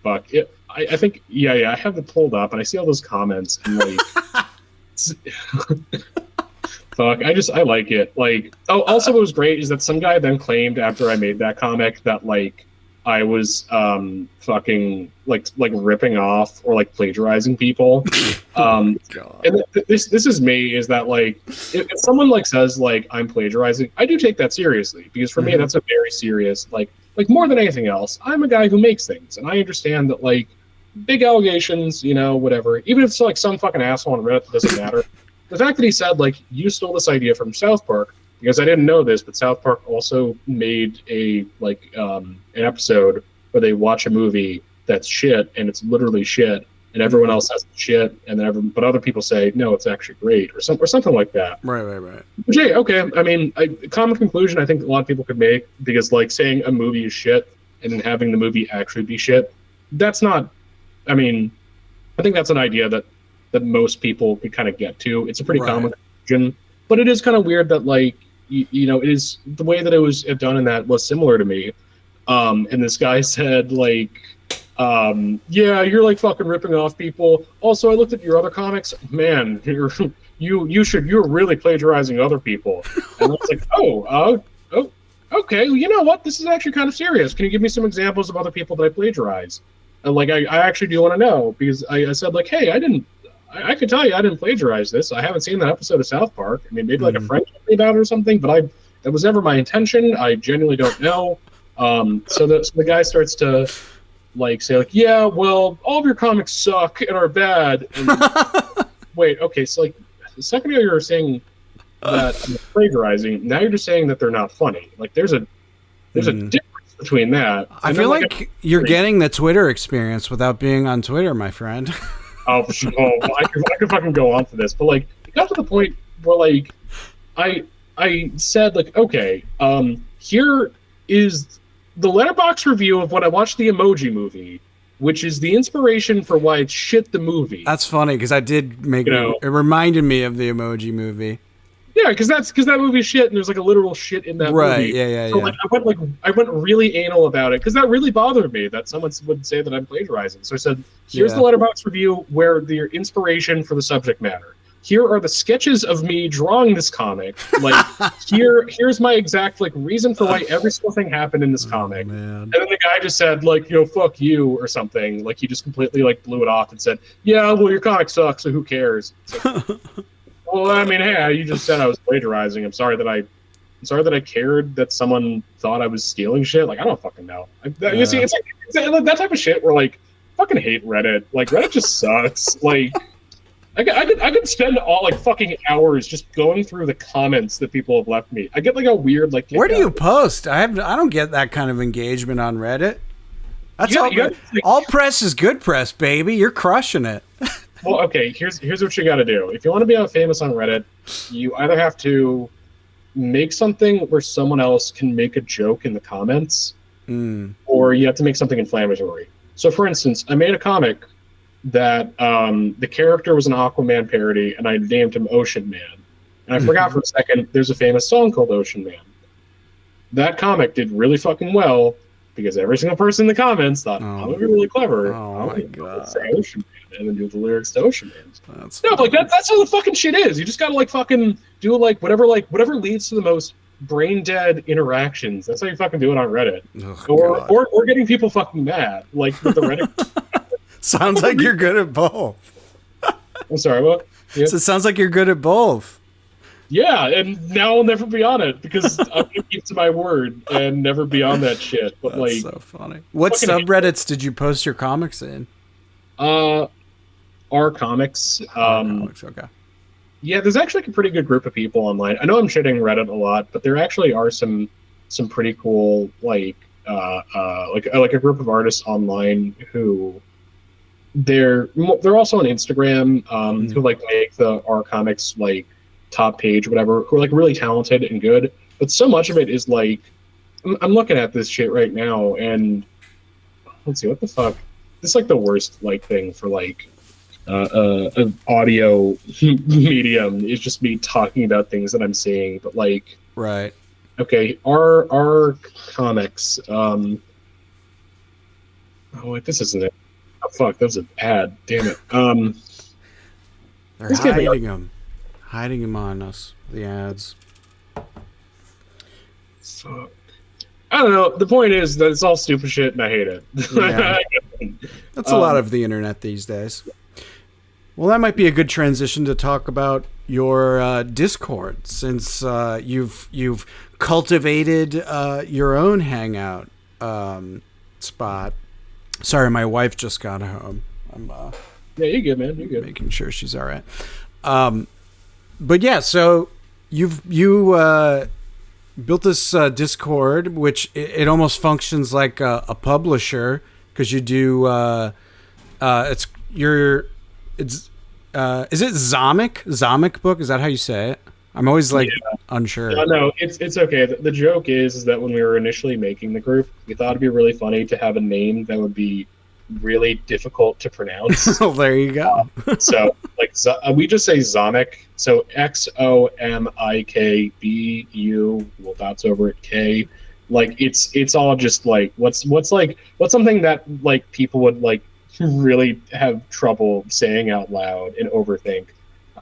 Fuck it. I think I have it pulled up and I see all those comments and like fuck, I like it. Like also what was great is that some guy then claimed after I made that comic that like I was fucking like ripping off or like plagiarizing people. And this is me, is that like if someone like says like I'm plagiarizing, I do take that seriously, because for me that's a very serious like more than anything else, I'm a guy who makes things, and I understand that like big allegations, you know, whatever, even if it's like some fucking asshole on Reddit, doesn't matter. The fact that he said like you stole this idea from South Park, because I didn't know this, but South Park also made a like an episode where they watch a movie that's shit and it's literally shit, and everyone else has shit, and then but other people say no, it's actually great, or something like that. Right. But yeah, okay. I mean, common conclusion I think a lot of people could make, because like saying a movie is shit and then having the movie actually be shit, that's not. I mean, I think that's an idea that most people could kind of get to. It's a pretty common conclusion, but it is kind of weird that like you know, it is the way that it was done in that was similar to me. And this guy said like, yeah, you're like fucking ripping off people. Also, I looked at your other comics, man, you're really plagiarizing other people. And I was like, oh, okay, well, you know what? This is actually kind of serious. Can you give me some examples of other people that I plagiarize? And like, I actually do want to know, because I said like, hey, I could tell you I didn't plagiarize this. I haven't seen that episode of South Park. I mean, maybe like a friend told me about it or something, but that was never my intention. I genuinely don't know. So the guy starts to like say like, yeah, well, all of your comics suck and are bad. And wait, okay, so like a second ago you were saying that I'm plagiarizing. Now you're just saying that they're not funny. Like there's a difference between that. I feel like you're getting the Twitter experience without being on Twitter, my friend. I could fucking go on for this, but like it got to the point where like I said like, okay, here is the Letterboxd review of when I watched the Emoji Movie, which is the inspiration for why it's shit the movie. That's funny because I did make it reminded me of the Emoji Movie. Yeah, because that movie's shit, and there's like a literal shit in that movie. Yeah. So like I went really anal about it because that really bothered me that someone would say that I'm plagiarizing. So I said, here's the Letterboxd review where the inspiration for the subject matter. Here are the sketches of me drawing this comic. Like here's my exact like reason for why every single thing happened in this comic. Man. And then the guy just said like, fuck you or something. Like he just completely like blew it off and said, yeah, well your comic sucks, so who cares? Well, I mean, hey, you just said I was plagiarizing. I'm sorry that I cared that someone thought I was stealing shit. Like, I don't fucking know. You see, it's like that type of shit where, like, fucking hate Reddit. Like, Reddit just sucks. Like, I could spend all, like, fucking hours just going through the comments that people have left me. I get, like, a weird, like... Where do you post? I don't get that kind of engagement on Reddit. That's all press is good press, baby. You're crushing it. Well, okay, here's what you got to do. If you want to be famous on Reddit, you either have to make something where someone else can make a joke in the comments, or you have to make something inflammatory. So, for instance, I made a comic that the character was an Aquaman parody, and I named him Ocean Man. And I forgot for a second, there's a famous song called Ocean Man. That comic did really fucking well, because every single person in the comments thought, I'm going to be really clever. Oh, my God. Say Ocean Man, and then do the lyrics to Ocean Man. That's how the fucking shit is. You just got to, like, fucking do, whatever leads to the most brain-dead interactions. That's how you fucking do it on Reddit. Or getting people fucking mad, like, with the Reddit. Sounds like you're good at both. I'm sorry, what? Yeah. So it sounds like you're good at both. Yeah, and now I'll never be on it because I'm gonna keep to my word and never be on that shit. But that's so funny. What subreddits did you post your comics in? Our comics. Comics, okay. Yeah, there's actually a pretty good group of people online. I know I'm shitting Reddit a lot, but there actually are some pretty cool like a group of artists online who they're also on Instagram who like make our comics like top page, whatever, who are like really talented and good, but so much of it is like I'm looking at this shit right now and let's see what the fuck. This is like the worst like thing for like an audio medium is just me talking about things that I'm seeing, but like right. Okay, our comics. Oh wait, this isn't it. Oh fuck, that was an ad. Damn it. They're hiding them on us. The ads. Fuck. I don't know. The point is that it's all stupid shit, and I hate it. Yeah. That's a lot of the internet these days. Well, that might be a good transition to talk about your Discord, since you've cultivated your own hangout spot. Sorry, my wife just got home. Yeah, you're good, man. You're good. Making sure she's all right. But yeah, so you built this Discord, which it almost functions like a publisher because you do. Is it Zomic book? Is that how you say it? I'm always unsure. No, it's okay. The joke is that when we were initially making the group, we thought it'd be really funny to have a name that would be really difficult to pronounce. Well, there you go. So like we just say Zomic. So XOMIKBU. Well, dots over at K. Like it's all just like what's something that like people would like really have trouble saying out loud and overthink.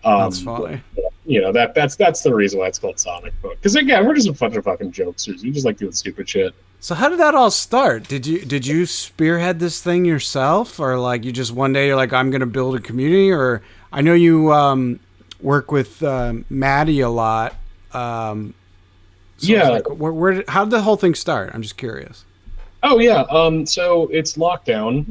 That's funny. You know that's the reason why it's called Sonic Book. Because again, we're just a bunch of fucking jokesters. We just like doing stupid shit. So how did that all start? Did you spearhead this thing yourself, or like you just one day you're like, I'm gonna build a community? Or I know you work with Maddie a lot. So yeah. Like, how did the whole thing start? I'm just curious. Oh yeah. So it's lockdown.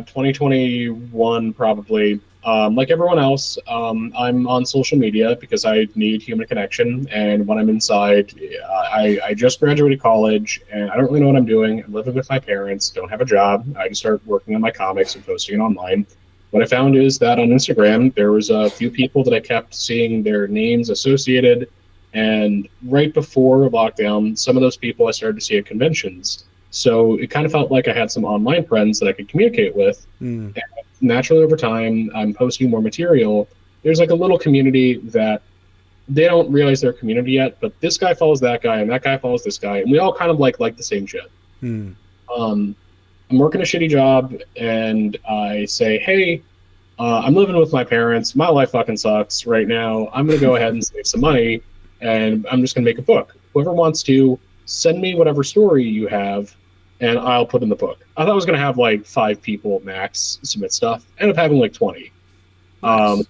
2021 probably. Like everyone else, I'm on social media because I need human connection. And when I'm inside, I just graduated college and I don't really know what I'm doing. I'm living with my parents, don't have a job. I just start working on my comics and posting it online. What I found is that on Instagram, there was a few people that I kept seeing their names associated. And right before lockdown, some of those people I started to see at conventions. So it kind of felt like I had some online friends that I could communicate with. And naturally, over time, I'm posting more material. There's like a little community that they don't realize they're a community yet, but this guy follows that guy, and that guy follows this guy, and we all kind of like the same shit. I'm working a shitty job, and I say, hey, I'm living with my parents. My life fucking sucks right now. I'm going to go ahead and save some money, and I'm just going to make a book. Whoever wants to, send me whatever story you have, and I'll put in the book. I thought I was going to have like 5 people max submit stuff. Ended up having like 20. Nice.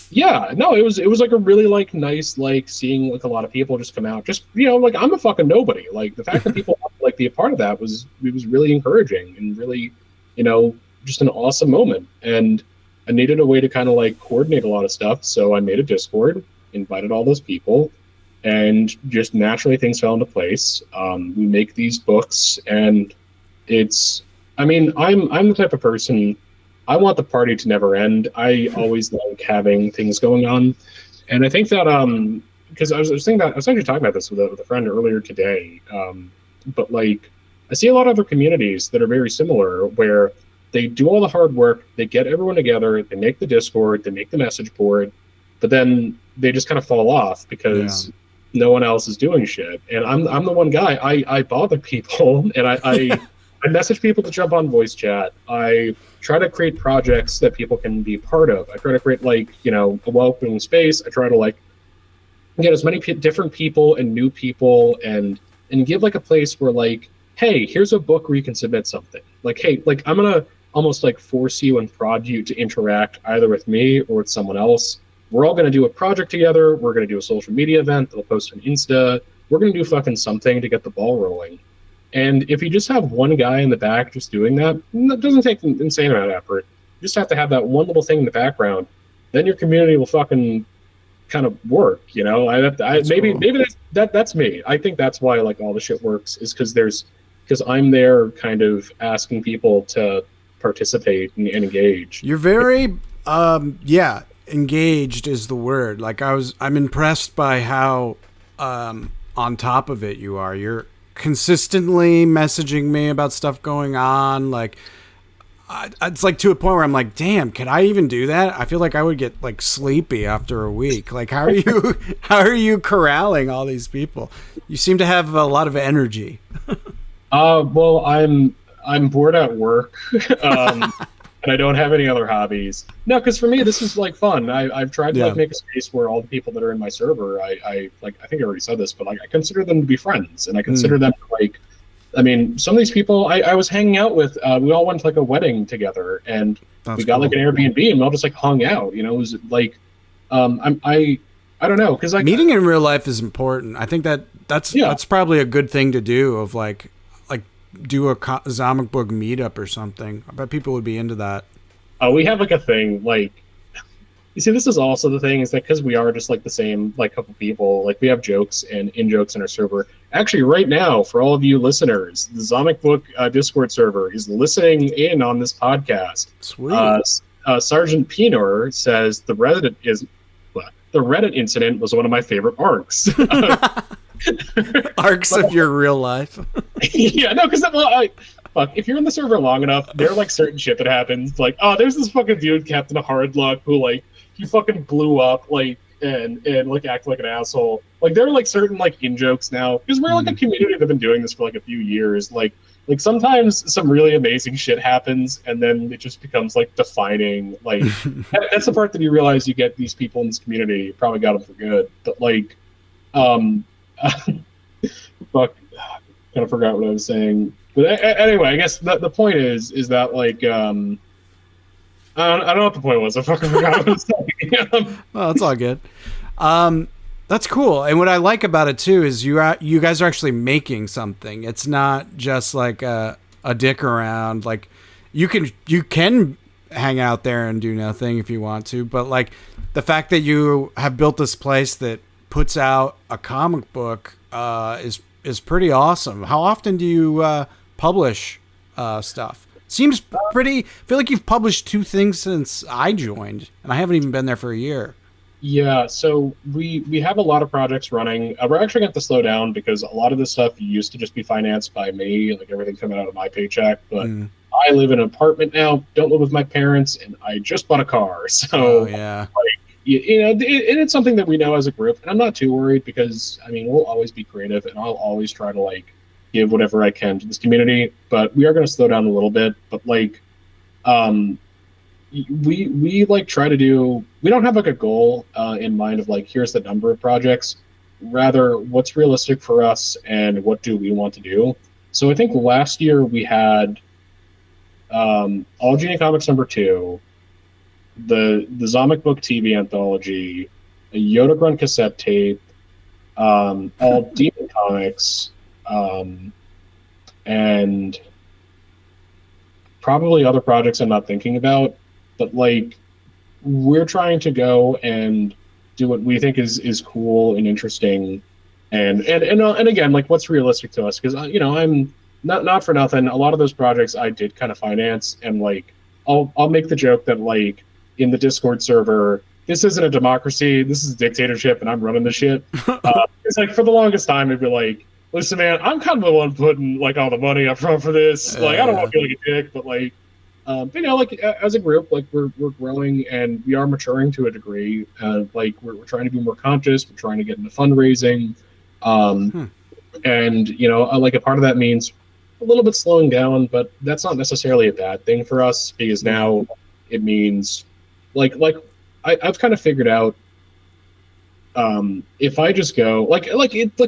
Yeah, no, it was like a really like nice, like seeing like a lot of people just come out. Just, you know, like I'm a fucking nobody. Like the fact that people like be a part of that was really encouraging and really, you know, just an awesome moment. And I needed a way to kind of like coordinate a lot of stuff. So I made a Discord, invited all those people, and just naturally things fell into place. We make these books, and it's, I mean, I'm the type of person, I want the party to never end. I always like having things going on. And I think that, because I was thinking about, I was actually talking about this with a friend earlier today. But like, I see a lot of other communities that are very similar where they do all the hard work, they get everyone together, they make the Discord, they make the message board, but then they just kind of fall off because no one else is doing shit. And I'm the one guy, I bother people, and I message people to jump on voice chat. I try to create projects that people can be part of. I try to create like, you know, a welcoming space. I try to like get as many different people and new people and give like a place where like, hey, here's a book where you can submit something. Like, hey, like I'm gonna almost like force you and prod you to interact either with me or with someone else. We're all gonna do a project together. We're gonna do a social media event that'll post on Insta. We're gonna do fucking something to get the ball rolling. And if you just have one guy in the back just doing that, it doesn't take an insane amount of effort. You just have to have that one little thing in the background. Then your community will fucking kind of work, you know? Maybe that's me. I think that's why like all the shit works is because I'm there kind of asking people to participate and engage. You're very, engaged is the word. Like I'm impressed by how on top of it you are. You're consistently messaging me about stuff going on. Like it's like to a point where I'm like, damn, can I even do that? I feel like I would get like sleepy after a week. Like how are you corralling all these people? You seem to have a lot of energy. Well, I'm bored at work. And I don't have any other hobbies. No, because for me, this is like fun. I've tried to like make a space where all the people that are in my server, I think I already said this, but like I consider them to be friends, and I consider them like, I mean, some of these people I was hanging out with. We all went to like a wedding together, and we got like an Airbnb, and we all just like hung out. You know, it was like, I don't know, because like meeting in real life is important. I think that's probably a good thing to do. Of like do a comic book meetup or something. I bet people would be into that. We have like a thing, like, you see, this is also the thing, is that because we are just like the same like couple people, like we have jokes and in-jokes in our server. Actually, right now, for all of you listeners, the Zomic Book Discord server is listening in on this podcast. Sweet. Sergeant Pinor says the Reddit incident was one of my favorite arcs. Arcs of your real life. Yeah, no, because if you're in the server long enough, there are like certain shit that happens. Like, oh, there's this fucking dude, Captain Hardluck, who like he fucking blew up, like and like act like an asshole. Like there are like certain like in jokes now because we're like a community that's been doing this for like a few years. Like sometimes some really amazing shit happens, and then it just becomes like defining. Like that's the part that you realize you get these people in this community. You probably got them for good, but like, fuck, kind of forgot what I was saying. But anyway, I guess the point is that like I don't know what the point was. I fucking forgot what I was saying. Well, it's all good. That's cool. And what I like about it too is you guys are actually making something. It's not just like a dick around. Like you can hang out there and do nothing if you want to. But like the fact that you have built this place that puts out a comic book is pretty awesome. How often do you publish stuff? Seems pretty. I feel like you've published 2 things since I joined, and I haven't even been there for a year. Yeah, so we have a lot of projects running. We're actually going to have to slow down because a lot of this stuff used to just be financed by me, like everything coming out of my paycheck. But I live in an apartment now, don't live with my parents, and I just bought a car. So, yeah. It's something that we know as a group, and I'm not too worried because, I mean, we'll always be creative, and I'll always try to, like, give whatever I can to this community. But we are going to slow down a little bit. But, like, we like try to do, we don't have like a goal in mind of like here's the number of projects, rather what's realistic for us and what do we want to do. So I think last year we had All Genie Comics #2, the Zomic Book TV anthology, a Yoda Grunt cassette tape, all Demon Comics, and probably other projects I'm not thinking about. But like, we're trying to go and do what we think is cool and interesting, and again, like what's realistic to us, because I'm not for nothing. A lot of those projects I did kind of finance, and like I'll make the joke that like in the Discord server, this isn't a democracy, this is a dictatorship, and I'm running the shit. It's like for the longest time it'd be like, listen, man, I'm kind of the one putting like all the money up front for this. Like I don't want to feel like a dick, but like. Like as a group, like we're growing and we are maturing to a degree. Like we're trying to be more conscious. We're trying to get into fundraising, and like a part of that means a little bit slowing down, but that's not necessarily a bad thing for us because now it means like I've kind of figured out if I just go like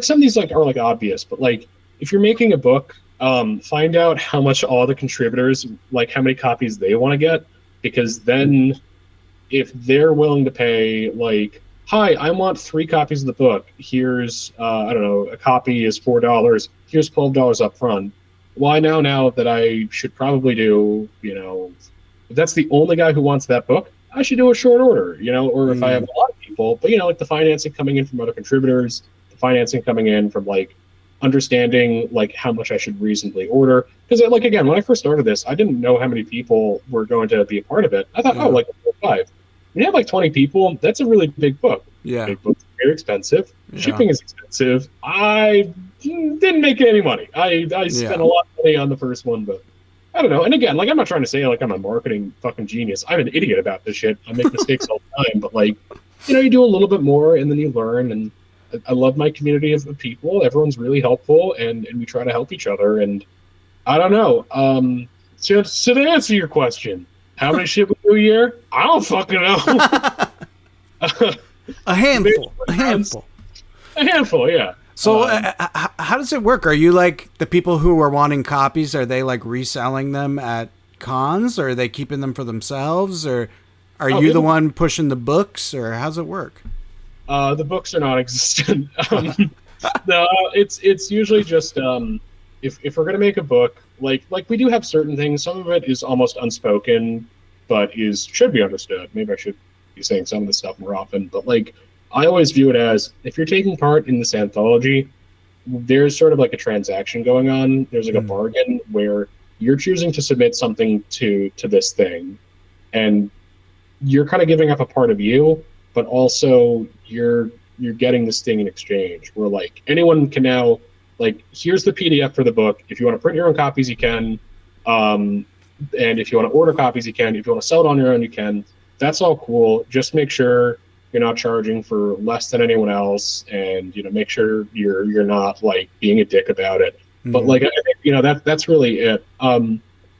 some of these like are like obvious, but like if you're making a book. Find out how much all the contributors, like how many copies they want to get, because then if they're willing to pay, like, hi, I want 3 copies of the book. Here's, I don't know, a copy is $4. Here's $12 up front. Well, I now that I should probably do, if that's the only guy who wants that book, I should do a short order, or if I have a lot of people, but, like the financing coming in from other contributors, the financing coming in from, like, understanding like how much I should reasonably order, because like again when I first started this I didn't know how many people were going to be a part of it. I thought like 5. When you have like 20 people, that's a really big book. Big book's very expensive. Shipping is expensive. I didn't make any money. I spent a lot of money on the first one, but I don't know. And again, like I'm not trying to say like I'm a marketing fucking genius. I'm an idiot about this shit. I make mistakes all the time, but like you do a little bit more and then you learn. And I love my community of people. Everyone's really helpful, and we try to help each other. And I don't know. So to answer your question, how many ship we do a year? I don't fucking know. A handful. A handful. A handful, yeah. So how does it work? Are you like the people who are wanting copies? Are they like reselling them at cons, or are they keeping them for themselves, or are you the one pushing the books, or how's it work? The books are non-existent. No, it's usually just if we're gonna make a book, like we do have certain things. Some of it is almost unspoken, but should be understood. Maybe I should be saying some of this stuff more often. But like I always view it as if you're taking part in this anthology, there's sort of like a transaction going on. There's like a bargain where you're choosing to submit something to this thing, and you're kind of giving up a part of you. But also you're getting this thing in exchange where like anyone can now like here's the PDF for the book. If you want to print your own copies, you can. And if you want to order copies, you can. If you want to sell it on your own, you can. That's all cool. Just make sure you're not charging for less than anyone else, and make sure you're not like being a dick about it. But like that's really it. I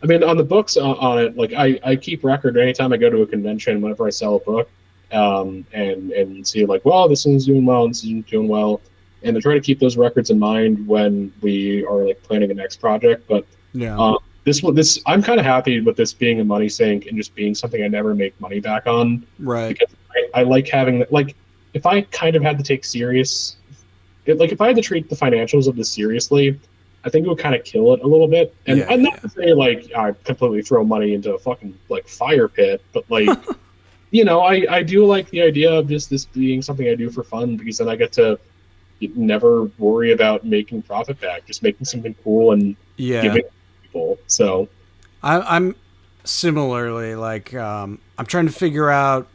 mean, on the books on it, like I keep record anytime I go to a convention, whenever I sell a book. And see like, well, this one's doing well, and this isn't doing well, and to try to keep those records in mind when we are like planning the next project. But this I'm kind of happy with this being a money sink and just being something I never make money back on. Right. Because I like having like if I kind of had to take serious, if I had to treat the financials of this seriously, I think it would kind of kill it a little bit. And Yeah, I'm not yeah. to say like I completely throw money into a fucking like fire pit, but like I do like the idea of just this being something I do for fun because then I get to never worry about making profit back, just making something cool and Yeah. giving it to people. So I'm similarly like I'm trying to figure out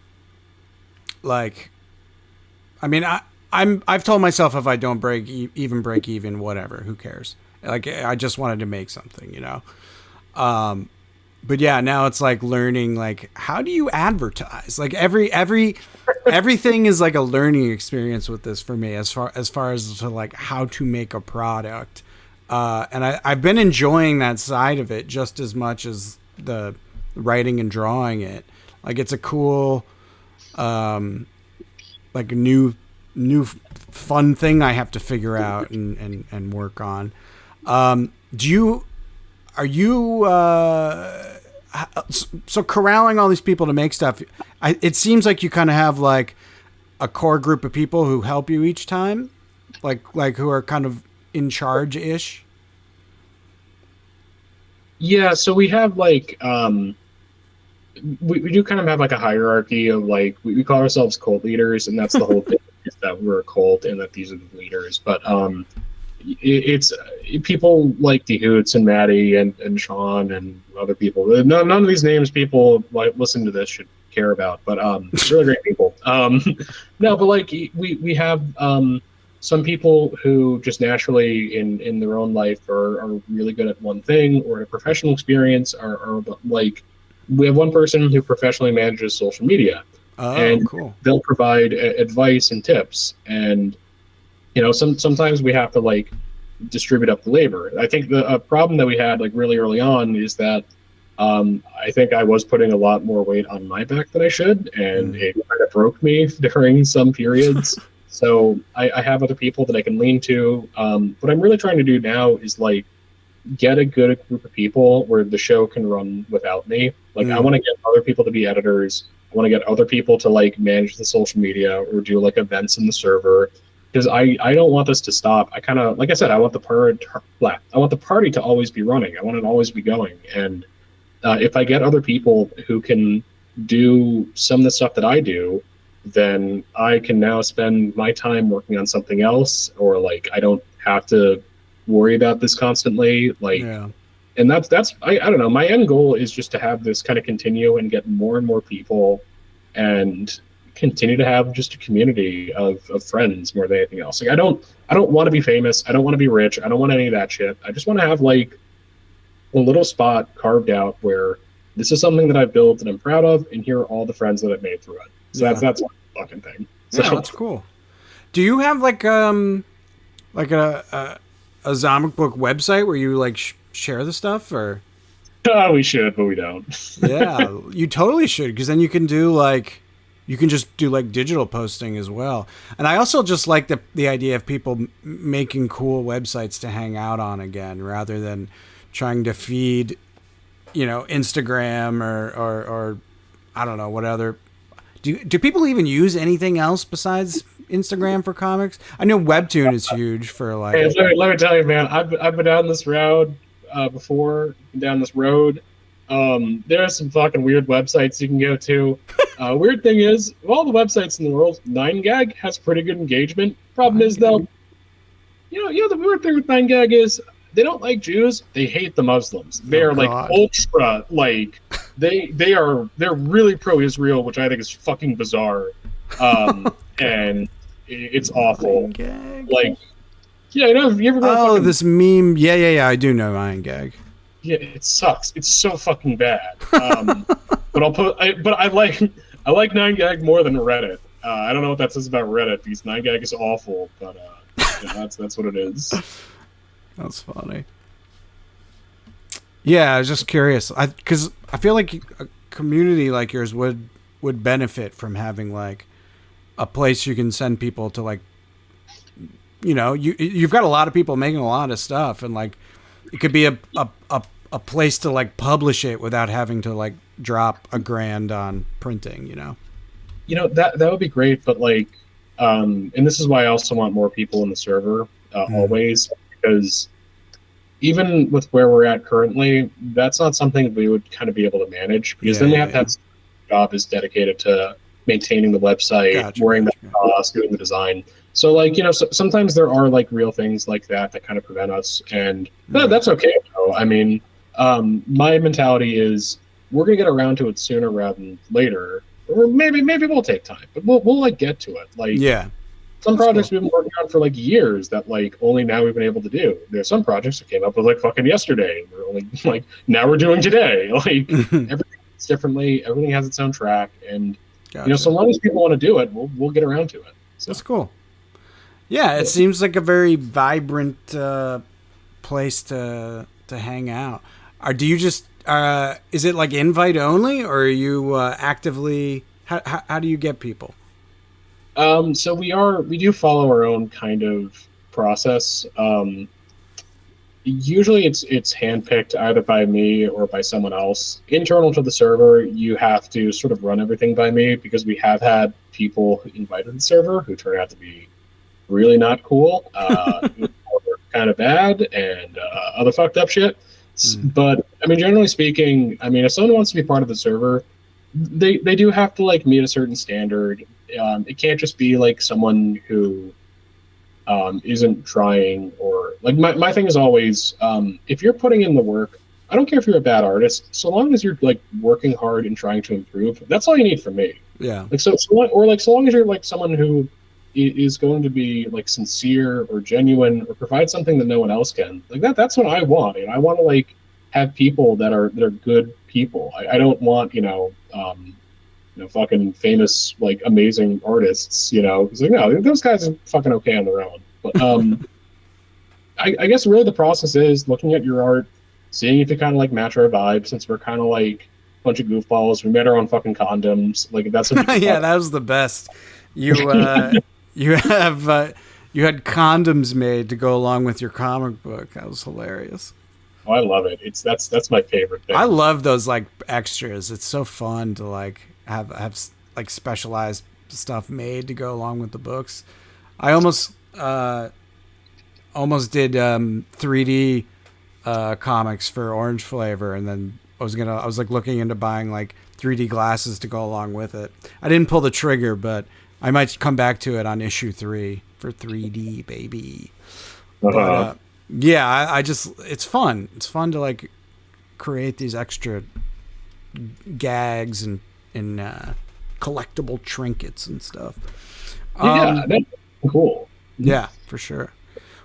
like I mean I've told myself if I don't break even, whatever, who cares? Like I just wanted to make something, you know. But yeah, now it's like learning like how do you advertise? Like everything is like a learning experience with this for me as far as to like how to make a product. And I've been enjoying that side of it just as much as the writing and drawing it. Like it's a cool, like new fun thing I have to figure out and work on. Do you are you so corralling all these people to make stuff? It seems like you kind of have like a core group of people who help you each time, like who are kind of in charge ish. yeah, so we have like we do kind of have like a hierarchy of like we call ourselves cult leaders, and that's the whole thing is that we're a cult and that these are the leaders. But it's people like the Hoots and Maddie and Sean and other people. None of these names people like listen to this should care about, but really great people. No, but like we have some people who just naturally in their own life are really good at one thing or a professional experience are like we have one person who professionally manages social media, Oh, and cool. they'll provide advice and tips. And sometimes we have to like distribute up the labor. I think the problem that we had like really early on is that I think I was putting a lot more weight on my back than I should, and it kind of broke me during some periods. So I have other people that I can lean to. What I'm really trying to do now is like get a good group of people where the show can run without me. Like I want to get other people to be editors. I want to get other people to like manage the social media or do like events in the server, because I don't want this to stop. I kind of like I said, I want the party to always be running. I want it to always be going. And if I get other people who can do some of the stuff that I do, then I can now spend my time working on something else, or like I don't have to worry about this constantly. Like, Yeah. and that's I don't know. My end goal is just to have this kind of continue and get more and more people, and continue to have just a community of friends more than anything else. Like I don't want to be famous. I don't want to be rich. I don't want any of that shit. I just want to have like a little spot carved out where this is something that I've built and I'm proud of, and here are all the friends that I've made through it. So that's one fucking thing. So Yeah, that's cool. Do you have like a Zomic Book website where you like share the stuff or? we should, but we don't. Yeah, you totally should, because then you can do like you can just do like digital posting as well. And I also just like the idea of people making cool websites to hang out on again, rather than trying to feed, Instagram or I don't know what other. Do people even use anything else besides Instagram for comics? I know Webtoon is huge for like. Hey, let me tell you, man. I've been down this road before. Down this road. There are some fucking weird websites you can go to. Weird thing is, of all the websites in the world, 9gag has pretty good engagement. Problem is though, the weird thing with 9gag is they don't like Jews. They hate the Muslims. They are like ultra like they're really pro-Israel, which I think is fucking bizarre. And it's awful. Like, yeah, have you ever? Oh, this meme. Yeah. I do know Iron Gag. Yeah, it sucks. It's so fucking bad. But I like 9gag more than Reddit. I don't know what that says about Reddit because 9gag is awful, but that's what it is. That's funny. Yeah, I was just curious. Because I feel like a community like yours would benefit from having like a place you can send people to, like, you've got a lot of people making a lot of stuff, and like it could be a place to like publish it without having to like drop $1,000 on printing. That would be great, but like, and this is why I also want more people in the server always, because even with where we're at currently, that's not something we would kind of be able to manage, because then we have to have job is dedicated to maintaining the website, worrying about the cost, doing the design. So like, sometimes there are like real things like that kind of prevent us, and that's okay. I mean, my mentality is we're gonna get around to it sooner rather than later, or maybe we'll take time, but we'll like get to it. Like, some projects we've been working on for like years that like only now we've been able to do. There's some projects that came up with like fucking yesterday. We're only like now we're doing today. Like everything's differently. Everything has its own track, and so long as people want to do it, we'll get around to it. So. That's cool. Yeah, it seems like a very vibrant place to hang out. Do you just is it like invite only, or are you actively? How do you get people? So we do follow our own kind of process. Usually it's handpicked either by me or by someone else. Internal to the server, you have to sort of run everything by me, because we have had people invited to the server who turn out to be really not cool, kind of bad, and other fucked up shit. But I mean, generally speaking, I mean, if someone wants to be part of the server, they do have to like meet a certain standard. It can't just be like someone who isn't trying, or like my thing is always, if you're putting in the work, I don't care if you're a bad artist, so long as you're like working hard and trying to improve, that's all you need from me. Yeah. Like so long as you're like someone who is going to be like sincere or genuine or provide something that no one else can, like that's what I want. And I want to like have people that are good people. I don't want fucking famous like amazing artists, because like, no, those guys are fucking okay on their own. But I guess really the process is looking at your art, seeing if you kind of like match our vibe, since we're kind of like a bunch of goofballs. We made our own fucking condoms. Like that's what yeah, that was the best. You you had condoms made to go along with your comic book. That was hilarious. Oh, I love it. That's my favorite thing. I love those like extras. It's so fun to like have like specialized stuff made to go along with the books. I almost did 3D comics for Orange Flavor, and then I was like looking into buying like 3D glasses to go along with it. I didn't pull the trigger, but I might come back to it on issue 3 for 3D, baby. But yeah, I just it's fun. It's fun to like create these extra gags and collectible trinkets and stuff. Yeah, that's cool. Yeah, for sure.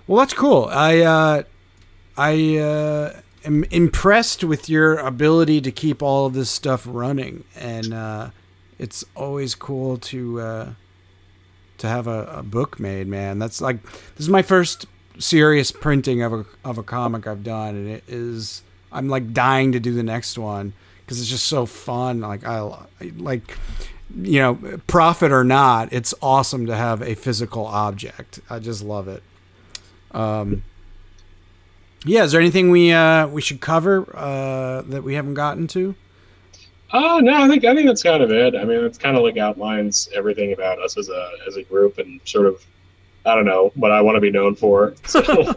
Well, that's cool. I am impressed with your ability to keep all of this stuff running, and it's always cool to have a book made, man. That's like, this is my first serious printing of a comic I've done, and I'm like dying to do the next one because it's just so fun. Like profit or not, it's awesome to have a physical object. I just love it. Yeah, is there anything we should cover that we haven't gotten to? No, I think that's kind of it. I mean, it's kind of like outlines everything about us as a group, and sort of, I don't know, what I want to be known for. So.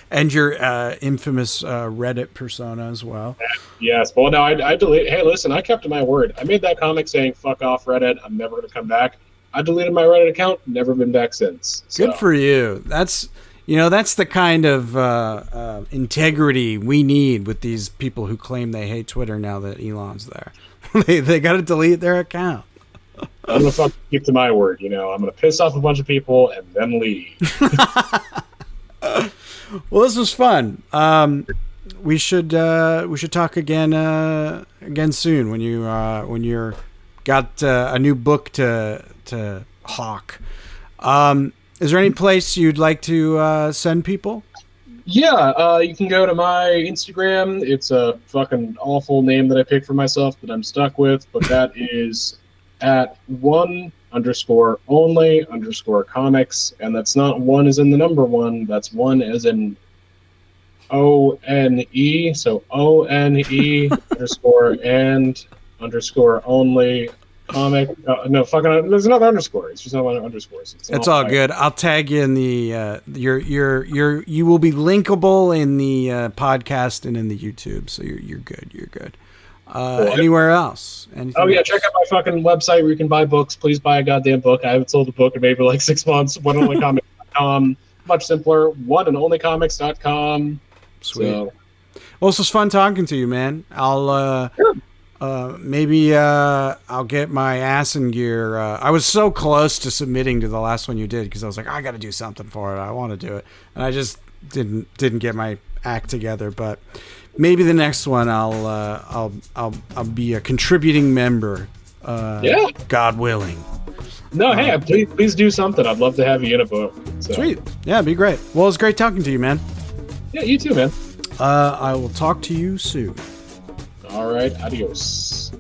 And your infamous Reddit persona as well. Yes. Well, no, I delete. Hey, listen, I kept to my word. I made that comic saying "fuck off, Reddit. I'm never going to come back." I deleted my Reddit account. Never been back since. So. Good for you. That's the kind of integrity we need with these people who claim they hate Twitter now that Elon's there. they got to delete their account. I'm going to keep to my word. I'm going to piss off a bunch of people and then leave. Well, this was fun. We should talk again soon when you're got a new book to hawk. Is there any place you'd like to send people? Yeah, you can go to my Instagram. It's a fucking awful name that I picked for myself that I'm stuck with, but that is at @1_only_comics, and that's not one as in the number one. That's one as in ONE. So ONE _and_only comic. No, fucking. There's another underscore. It's just not underscores. It's all good. I'll tag you in the you will be linkable in the podcast and in the YouTube. So you're good. You're good. Cool. Anywhere else? Anything else? Check out my fucking website where you can buy books. Please buy a goddamn book. I haven't sold a book in maybe like 6 months. OneAndOnlyComics.com. Much simpler. OneAndOnlyComics.com. Sweet. So, Well, this was fun talking to you, man. I'll maybe I'll get my ass in gear. I was so close to submitting to the last one you did because I was like, I got to do something for it. I want to do it, and I just didn't get my act together. But maybe the next one I'll be a contributing member. God willing. No, hey, please do something. I'd love to have you in a book. So. Sweet. Yeah, it'd be great. Well, it's great talking to you, man. Yeah, you too, man. I will talk to you soon. All right, adios.